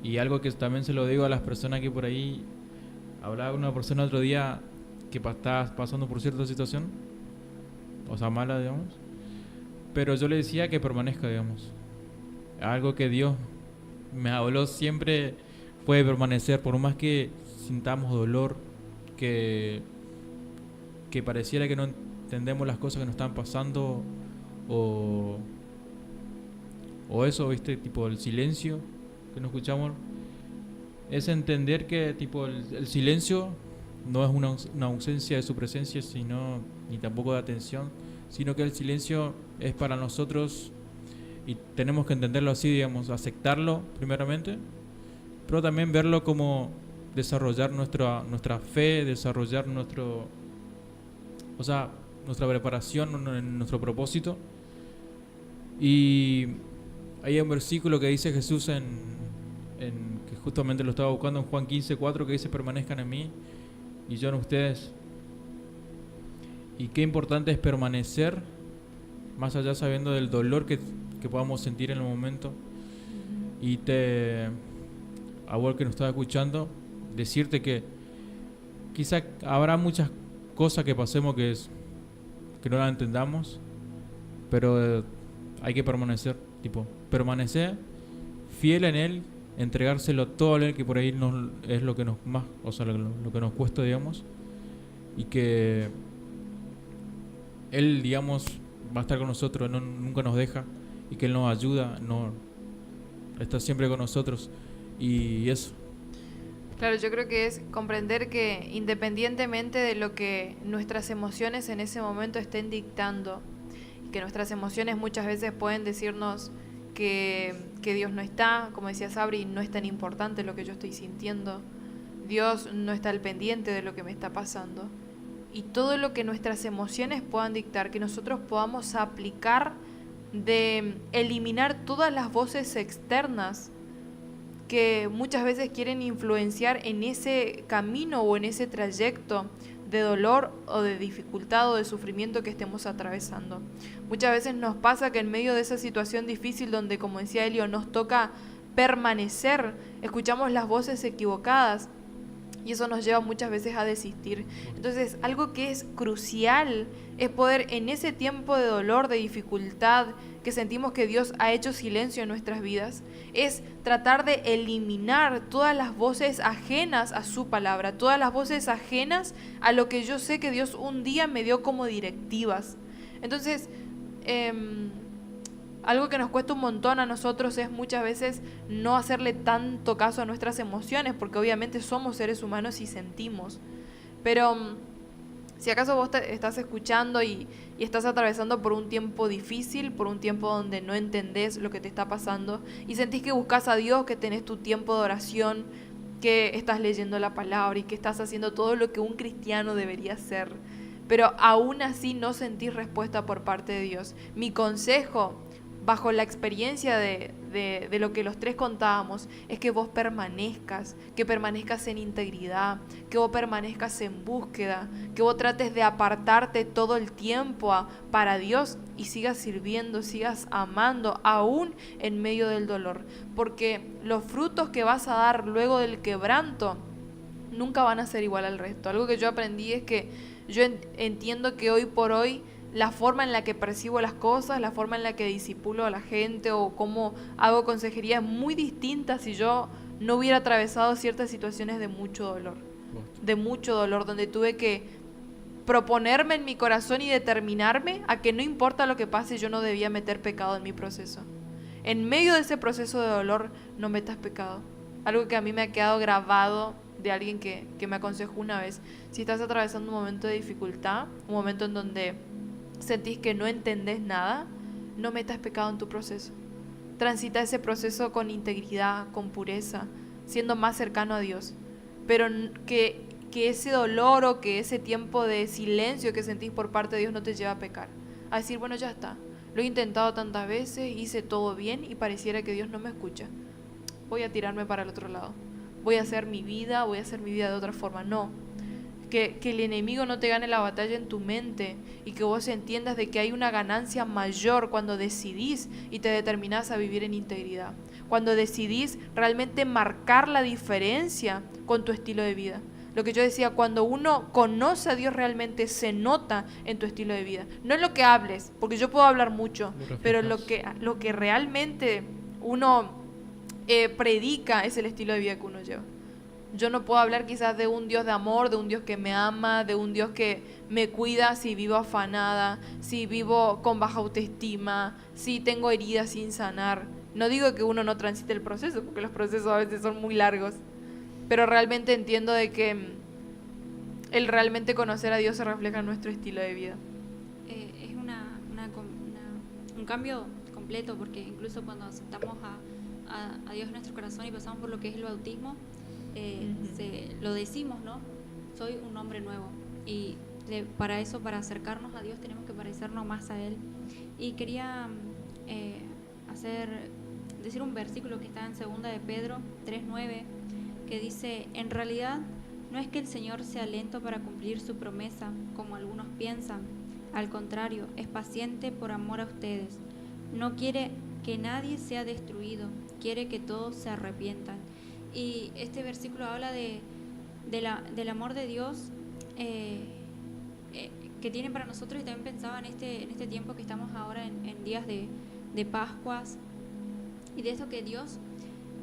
y algo que también se lo digo a las personas que por ahí, hablaba con una persona otro día que estaba pasando por cierta situación, o sea, mala, digamos, pero yo le decía que permanezca, digamos. Algo que Dios me habló siempre fue permanecer, por más que sintamos dolor, que pareciera que no entendemos las cosas que nos están pasando, o eso, viste, tipo el silencio que no escuchamos, es entender que tipo el silencio no es una ausencia de su presencia, sino ni tampoco de atención, sino que el silencio es para nosotros. Y tenemos que entenderlo así, digamos, aceptarlo primeramente, pero también verlo como desarrollar nuestra fe, desarrollar nuestra preparación en nuestro propósito. Y hay un versículo que dice Jesús que justamente lo estaba buscando en Juan 15:4, que dice, permanezcan en mí y yo en ustedes. Y qué importante es permanecer, más allá sabiendo del dolor que podamos sentir en el momento. Y a vos que nos estás escuchando, decirte que quizá habrá muchas cosas que pasemos que no las entendamos, pero hay que permanecer, permanecer fiel en Él, entregárselo todo a Él, que por ahí es lo que nos más, o sea, lo que nos cuesta, digamos, y que Él, digamos, va a estar con nosotros, nunca nos deja, y que Él nos ayuda, está siempre con nosotros, y eso. Claro, yo creo que es comprender que independientemente de lo que nuestras emociones en ese momento estén dictando, que nuestras emociones muchas veces pueden decirnos que Dios no está, como decía Sabri, no es tan importante lo que yo estoy sintiendo, Dios no está al pendiente de lo que me está pasando, y todo lo que nuestras emociones puedan dictar, que nosotros podamos aplicar de eliminar todas las voces externas que muchas veces quieren influenciar en ese camino o en ese trayecto de dolor o de dificultad o de sufrimiento que estemos atravesando. Muchas veces nos pasa que en medio de esa situación difícil donde, como decía Elio, nos toca permanecer, escuchamos las voces equivocadas y eso nos lleva muchas veces a desistir. Entonces, algo que es crucial es poder en ese tiempo de dolor, de dificultad, que sentimos que Dios ha hecho silencio en nuestras vidas, es tratar de eliminar todas las voces ajenas a su palabra, todas las voces ajenas a lo que yo sé que Dios un día me dio como directivas. Entonces, algo que nos cuesta un montón a nosotros es muchas veces no hacerle tanto caso a nuestras emociones, porque obviamente somos seres humanos y sentimos. Pero si acaso vos estás escuchando y estás atravesando por un tiempo difícil, por un tiempo donde no entendés lo que te está pasando y sentís que buscas a Dios, que tenés tu tiempo de oración, que estás leyendo la palabra y que estás haciendo todo lo que un cristiano debería hacer, pero aún así no sentís respuesta por parte de Dios, mi consejo, bajo la experiencia de lo que los tres contábamos, es que vos permanezcas, que permanezcas en integridad, que vos permanezcas en búsqueda, que vos trates de apartarte todo el tiempo para Dios y sigas sirviendo, sigas amando, aún en medio del dolor. Porque los frutos que vas a dar luego del quebranto nunca van a ser igual al resto. Algo que yo aprendí es que yo entiendo que hoy por hoy la forma en la que percibo las cosas, la forma en la que disipulo a la gente o cómo hago consejería es muy distinta si yo no hubiera atravesado ciertas situaciones de mucho dolor, donde tuve que proponerme en mi corazón y determinarme a que no importa lo que pase, yo no debía meter pecado en mi proceso. En medio de ese proceso de dolor, no metas pecado. Algo que a mí me ha quedado grabado de alguien que me aconsejó una vez. Si estás atravesando un momento de dificultad, un momento en donde sentís que no entendés nada, no metas pecado en tu proceso. Transita ese proceso con integridad, con pureza, siendo más cercano a Dios. Pero que ese dolor o que ese tiempo de silencio que sentís por parte de Dios no te lleve a pecar. A decir, bueno, ya está. Lo he intentado tantas veces, hice todo bien y pareciera que Dios no me escucha. Voy a tirarme para el otro lado. Voy a hacer mi vida de otra forma. No. Que el enemigo no te gane la batalla en tu mente y que vos entiendas de que hay una ganancia mayor cuando decidís y te determinás a vivir en integridad. Cuando decidís realmente marcar la diferencia con tu estilo de vida. Lo que yo decía, cuando uno conoce a Dios realmente se nota en tu estilo de vida. No en lo que hables, porque yo puedo hablar mucho, pero lo que realmente uno predica es el estilo de vida que uno lleva. Yo no puedo hablar quizás de un Dios de amor, de un Dios que me ama, de un Dios que me cuida si vivo afanada, si vivo con baja autoestima, si tengo heridas sin sanar. No digo que uno no transite el proceso, porque los procesos a veces son muy largos, pero realmente entiendo de que el realmente conocer a Dios se refleja en nuestro estilo de vida. Es un cambio completo, porque incluso cuando aceptamos a Dios en nuestro corazón y pasamos por lo que es el bautismo, lo decimos, ¿no? Soy un hombre nuevo. Y para eso, para acercarnos a Dios, tenemos que parecernos más a Él. Y quería decir un versículo que está en 2 de Pedro 3:9, que dice: en realidad no es que el Señor sea lento para cumplir su promesa, como algunos piensan. Al contrario, es paciente por amor a ustedes. No quiere que nadie sea destruido, quiere que todos se arrepientan. Y este versículo habla del amor de Dios que tiene para nosotros, y también pensaba en este tiempo que estamos ahora en días de Pascuas, y de eso que Dios,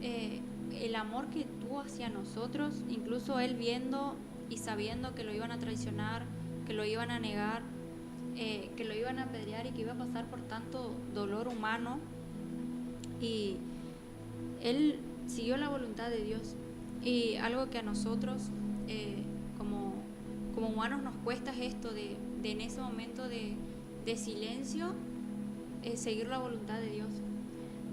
el amor que tuvo hacia nosotros, incluso Él viendo y sabiendo que lo iban a traicionar, que lo iban a negar, que lo iban a apedrear y que iba a pasar por tanto dolor humano, y Él siguió la voluntad de Dios. Y algo que a nosotros como humanos nos cuesta es esto de en ese momento de silencio, seguir la voluntad de Dios,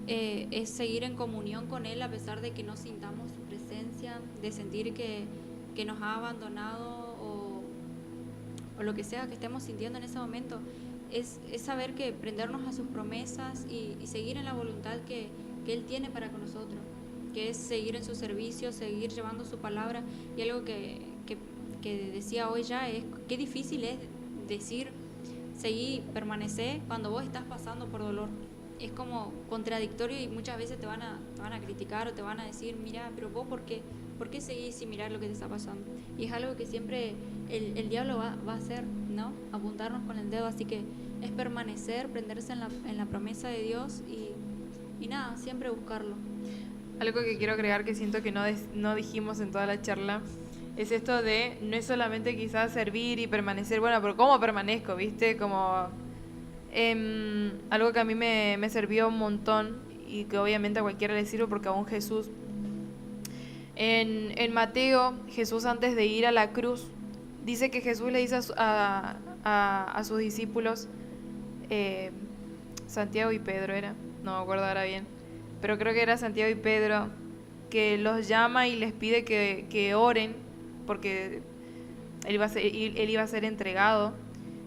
es seguir en comunión con Él a pesar de que no sintamos su presencia, de sentir que nos ha abandonado o lo que sea que estemos sintiendo en ese momento. Es saber que prendernos a sus promesas y seguir en la voluntad que Él tiene para con nosotros, que es seguir en su servicio, seguir llevando su palabra. Y algo que que decía hoy ya es qué difícil es decir, seguir, permanecer cuando vos estás pasando por dolor. Es como contradictorio y muchas veces te van a criticar o te van a decir, mira, pero vos ¿por qué seguís sin mirar lo que te está pasando? Y es algo que siempre el diablo va a hacer, ¿no? Apuntarnos con el dedo, así que es permanecer, prenderse en la promesa de Dios y nada, siempre buscarlo. Algo que quiero agregar que siento que no dijimos en toda la charla es esto de no es solamente quizás servir y permanecer, bueno, pero ¿cómo permanezco? ¿Viste? Como algo que a mí me sirvió un montón y que obviamente a cualquiera le sirve porque aún Jesús, en Mateo, Jesús antes de ir a la cruz, dice que Jesús le dice a sus discípulos, Santiago y Pedro era, no me acuerdo ahora bien, pero creo que era Santiago y Pedro, que los llama y les pide que oren, porque él iba a ser entregado.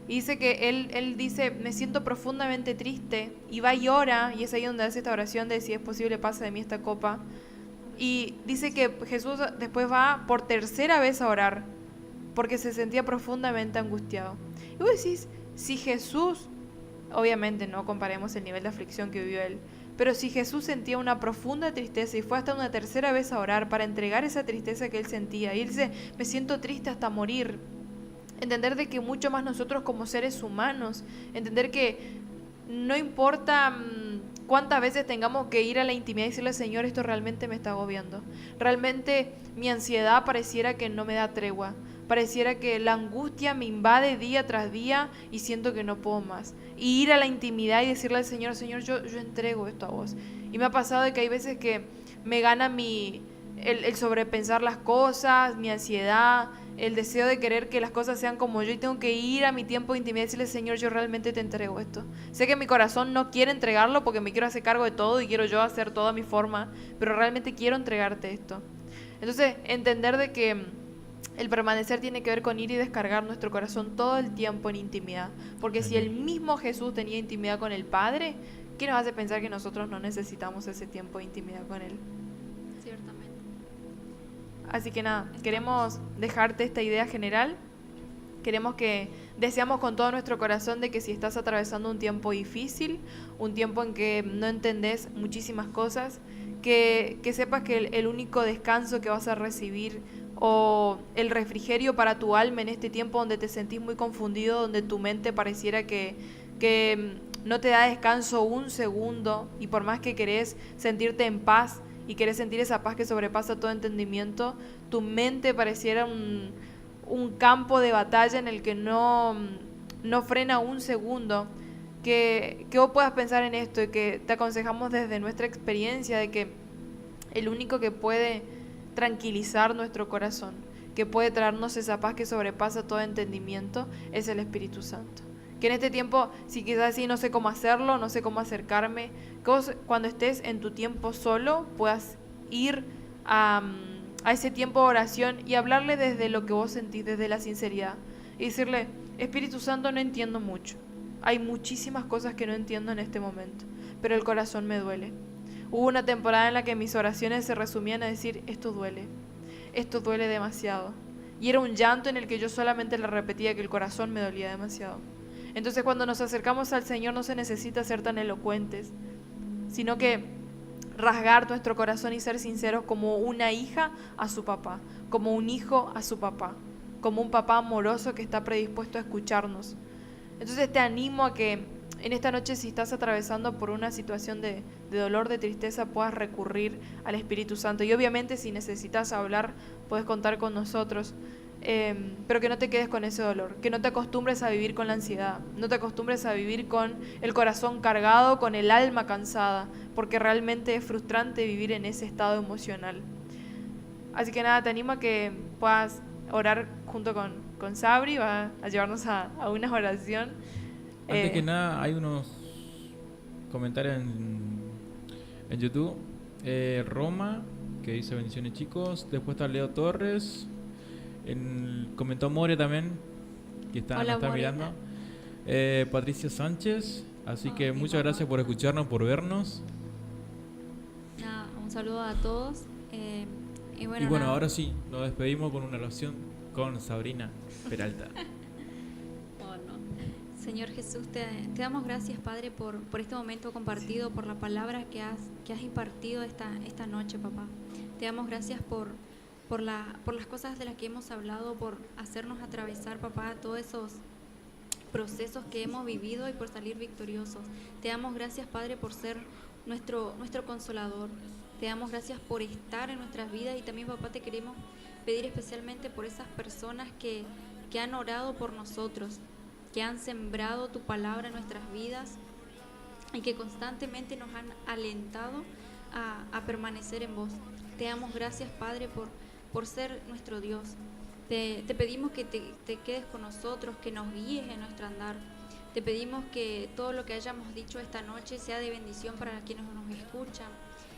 Y dice que él dice, me siento profundamente triste, y va y ora, y es ahí donde hace esta oración de si es posible pasa de mí esta copa. Y dice que Jesús después va por tercera vez a orar, porque se sentía profundamente angustiado. Y vos decís, si Jesús, obviamente no comparemos el nivel de aflicción que vivió él, pero si Jesús sentía una profunda tristeza y fue hasta una tercera vez a orar para entregar esa tristeza que él sentía, y él dice, me siento triste hasta morir, entender de que mucho más nosotros como seres humanos, entender que no importa cuántas veces tengamos que ir a la intimidad y decirle, Señor, esto realmente me está agobiando, realmente mi ansiedad pareciera que no me da tregua, pareciera que la angustia me invade día tras día y siento que no puedo más. Y ir a la intimidad y decirle al Señor, Señor, yo entrego esto a vos. Y me ha pasado de que hay veces que me gana el sobrepensar las cosas, mi ansiedad, el deseo de querer que las cosas sean como yo, y tengo que ir a mi tiempo de intimidad y decirle, Señor, yo realmente te entrego esto. Sé que mi corazón no quiere entregarlo porque me quiero hacer cargo de todo y quiero yo hacer todo a mi forma, pero realmente quiero entregarte esto. Entonces, entender de que el permanecer tiene que ver con ir y descargar nuestro corazón todo el tiempo en intimidad. Porque si el mismo Jesús tenía intimidad con el Padre, ¿qué nos hace pensar que nosotros no necesitamos ese tiempo de intimidad con Él? Ciertamente. Así que nada, queremos dejarte esta idea general. Deseamos con todo nuestro corazón de que si estás atravesando un tiempo difícil, un tiempo en que no entendés muchísimas cosas, que sepas que el único descanso que vas a recibir o el refrigerio para tu alma en este tiempo donde te sentís muy confundido, donde tu mente pareciera que no te da descanso un segundo, y por más que querés sentirte en paz y querés sentir esa paz que sobrepasa todo entendimiento, tu mente pareciera un campo de batalla en el que no frena un segundo. Que vos puedas pensar en esto y que te aconsejamos desde nuestra experiencia de que el único que puede tranquilizar nuestro corazón, que puede traernos esa paz que sobrepasa todo entendimiento, es el Espíritu Santo. Que en este tiempo, si quizás sí no sé cómo hacerlo, no sé cómo acercarme, que vos cuando estés en tu tiempo solo puedas ir a ese tiempo de oración y hablarle desde lo que vos sentís, desde la sinceridad, y decirle, Espíritu Santo, no entiendo mucho, hay muchísimas cosas que no entiendo en este momento, pero el corazón me duele. Hubo una temporada en la que mis oraciones se resumían a decir, esto duele demasiado. Y era un llanto en el que yo solamente le repetía que el corazón me dolía demasiado. Entonces cuando nos acercamos al Señor no se necesita ser tan elocuentes, sino que rasgar nuestro corazón y ser sinceros como una hija a su papá, como un hijo a su papá, como un papá amoroso que está predispuesto a escucharnos. Entonces te animo a que en esta noche, si estás atravesando por una situación de dolor, de tristeza, puedas recurrir al Espíritu Santo. Y obviamente si necesitas hablar, puedes contar con nosotros, pero que no te quedes con ese dolor, que no te acostumbres a vivir con la ansiedad, no te acostumbres a vivir con el corazón cargado, con el alma cansada, porque realmente es frustrante vivir en ese estado emocional. Así que nada, te animo a que puedas orar junto con Sabri, va a llevarnos a una oración. Antes que nada, hay unos comentarios en YouTube. Roma, que dice bendiciones chicos. Después está Leo Torres. Comentó More también, que está mirando. Patricia Sánchez. Así que muchas gracias por escucharnos, por vernos. Un saludo a todos. Y bueno, ahora sí, nos despedimos con una oración con Sabrina Peralta. Oh, no. Señor Jesús, te damos gracias, Padre, por este momento compartido, por la palabra que has impartido esta noche, papá. Te damos gracias por las cosas de las que hemos hablado, por hacernos atravesar, papá, todos esos procesos que hemos vivido y por salir victoriosos. Te damos gracias, Padre, por ser nuestro consolador. Te damos gracias por estar en nuestras vidas y también, papá, te queremos pedir especialmente por esas personas que han orado por nosotros, que han sembrado tu palabra en nuestras vidas y que constantemente nos han alentado a permanecer en vos. Te damos gracias, Padre, por ser nuestro Dios. Te pedimos que te quedes con nosotros, que nos guíes en nuestro andar. Te pedimos que todo lo que hayamos dicho esta noche sea de bendición para quienes nos escuchan,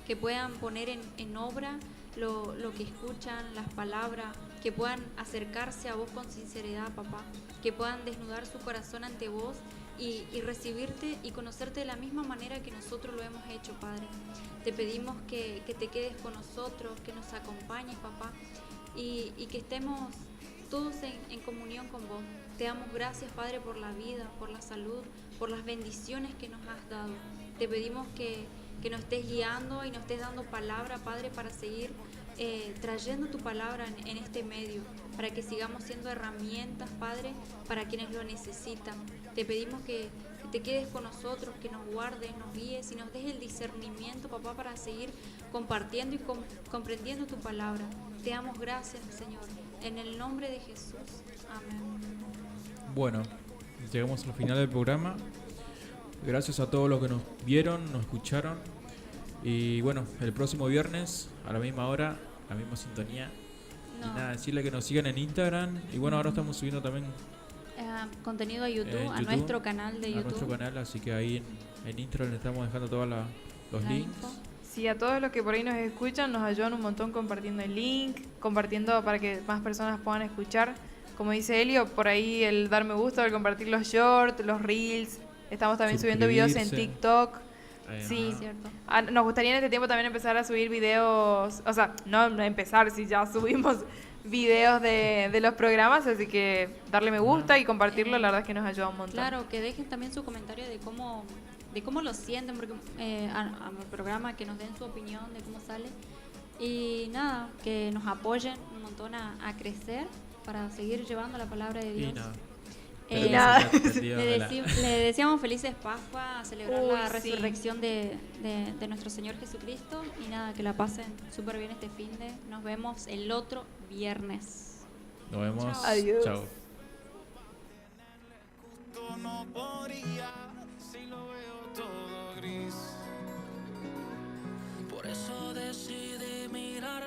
que puedan poner en obra lo que escuchan, las palabras, que puedan acercarse a vos con sinceridad, papá, que puedan desnudar su corazón ante vos y recibirte y conocerte de la misma manera que nosotros lo hemos hecho, Padre. Te pedimos que te quedes con nosotros, que nos acompañes, papá, y que estemos todos en comunión con vos. Te damos gracias, Padre, por la vida, por la salud, por las bendiciones que nos has dado. Te pedimos que nos estés guiando y nos estés dando palabra, Padre, para seguir trayendo tu palabra en este medio, para que sigamos siendo herramientas, Padre, para quienes lo necesitan. Te pedimos que te quedes con nosotros, que nos guardes, nos guíes y nos des el discernimiento, papá, para seguir compartiendo y comprendiendo tu palabra. Te damos gracias, Señor, en el nombre de Jesús. Amén. Bueno, llegamos al final del programa. Gracias a todos los que nos vieron, nos escucharon. Y bueno, el próximo viernes, a la misma hora, la misma sintonía. No. Y nada, decirle que nos sigan en Instagram. Y bueno, ahora estamos subiendo también Contenido a YouTube, en a YouTube, nuestro canal de a YouTube. nuestro canal. Así que ahí en Instagram le estamos dejando todos los La links. info. Sí, a todos los que por ahí nos escuchan, nos ayudan un montón compartiendo el link, compartiendo para que más personas puedan escuchar. Como dice Elio, por ahí el dar me gusta, el compartir los shorts, los reels. Estamos también subiendo videos en Suscribirse. TikTok. Sí, Es cierto. Nos gustaría en este tiempo también empezar a subir videos, o sea, no empezar, si ya subimos videos de los programas, así que darle me gusta y compartirlo, la verdad es que nos ayuda un montón. Claro, que dejen también su comentario de cómo lo sienten, porque a mi programa, que nos den su opinión de cómo sale. Y nada, que nos apoyen un montón a crecer para seguir llevando la palabra de Dios. Y nada. Eh, nada. Le deseamos felices Pascua, a celebrar Uy, la sí. resurrección de nuestro Señor Jesucristo. Y nada, que la pasen súper bien este fin de. Nos vemos el otro viernes. Nos vemos. Chao. Adiós. Chao. No podría si lo veo todo gris. Por eso decidí mirar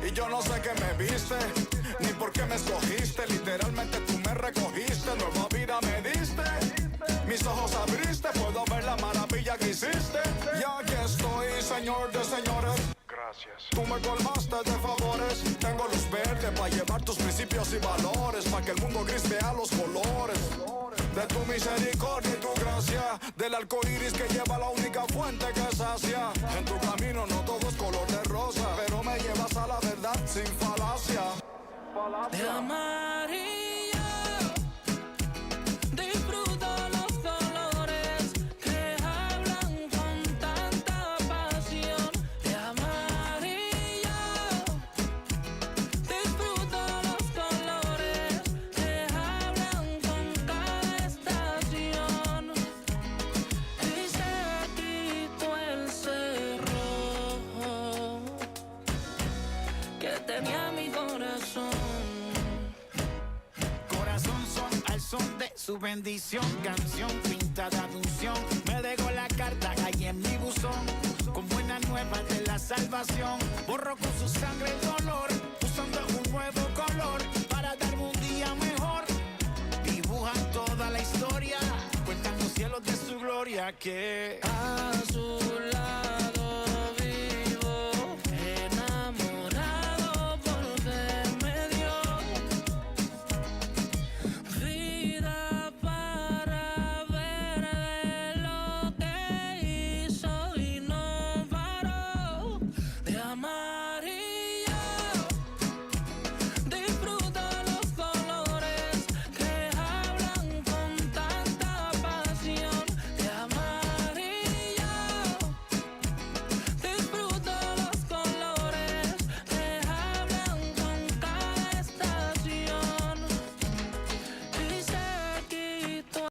Y yo no sé qué me viste, ni por qué me escogiste. Literalmente tú me recogiste, nueva vida me diste. Mis ojos abriste, puedo ver la maravilla que hiciste. Y aquí estoy, señor de señores. Gracias. Tú me colmaste de favores. Tengo luz verde para llevar tus principios y valores, para que el mundo gris vea los colores de tu misericordia y tu gracia, del arco iris que lleva la única fuente que sacia. En tu camino no todo es color de rosa, pero me llevas a la verdad sin falacia. De amarillo disfruto los colores que hablan con tanta pasión. De amarillo disfruto los colores que hablan con cada estación. Y se quitó el cerro que tenía mi corazón. Corazón son al son de su bendición. Canción pintada de unción. Me dejó la carta ahí en mi buzón, con buenas nuevas de la salvación. Borró con su sangre el dolor, usando un nuevo color para darme un día mejor. Dibujan toda la historia, cuentan los cielos de su gloria que A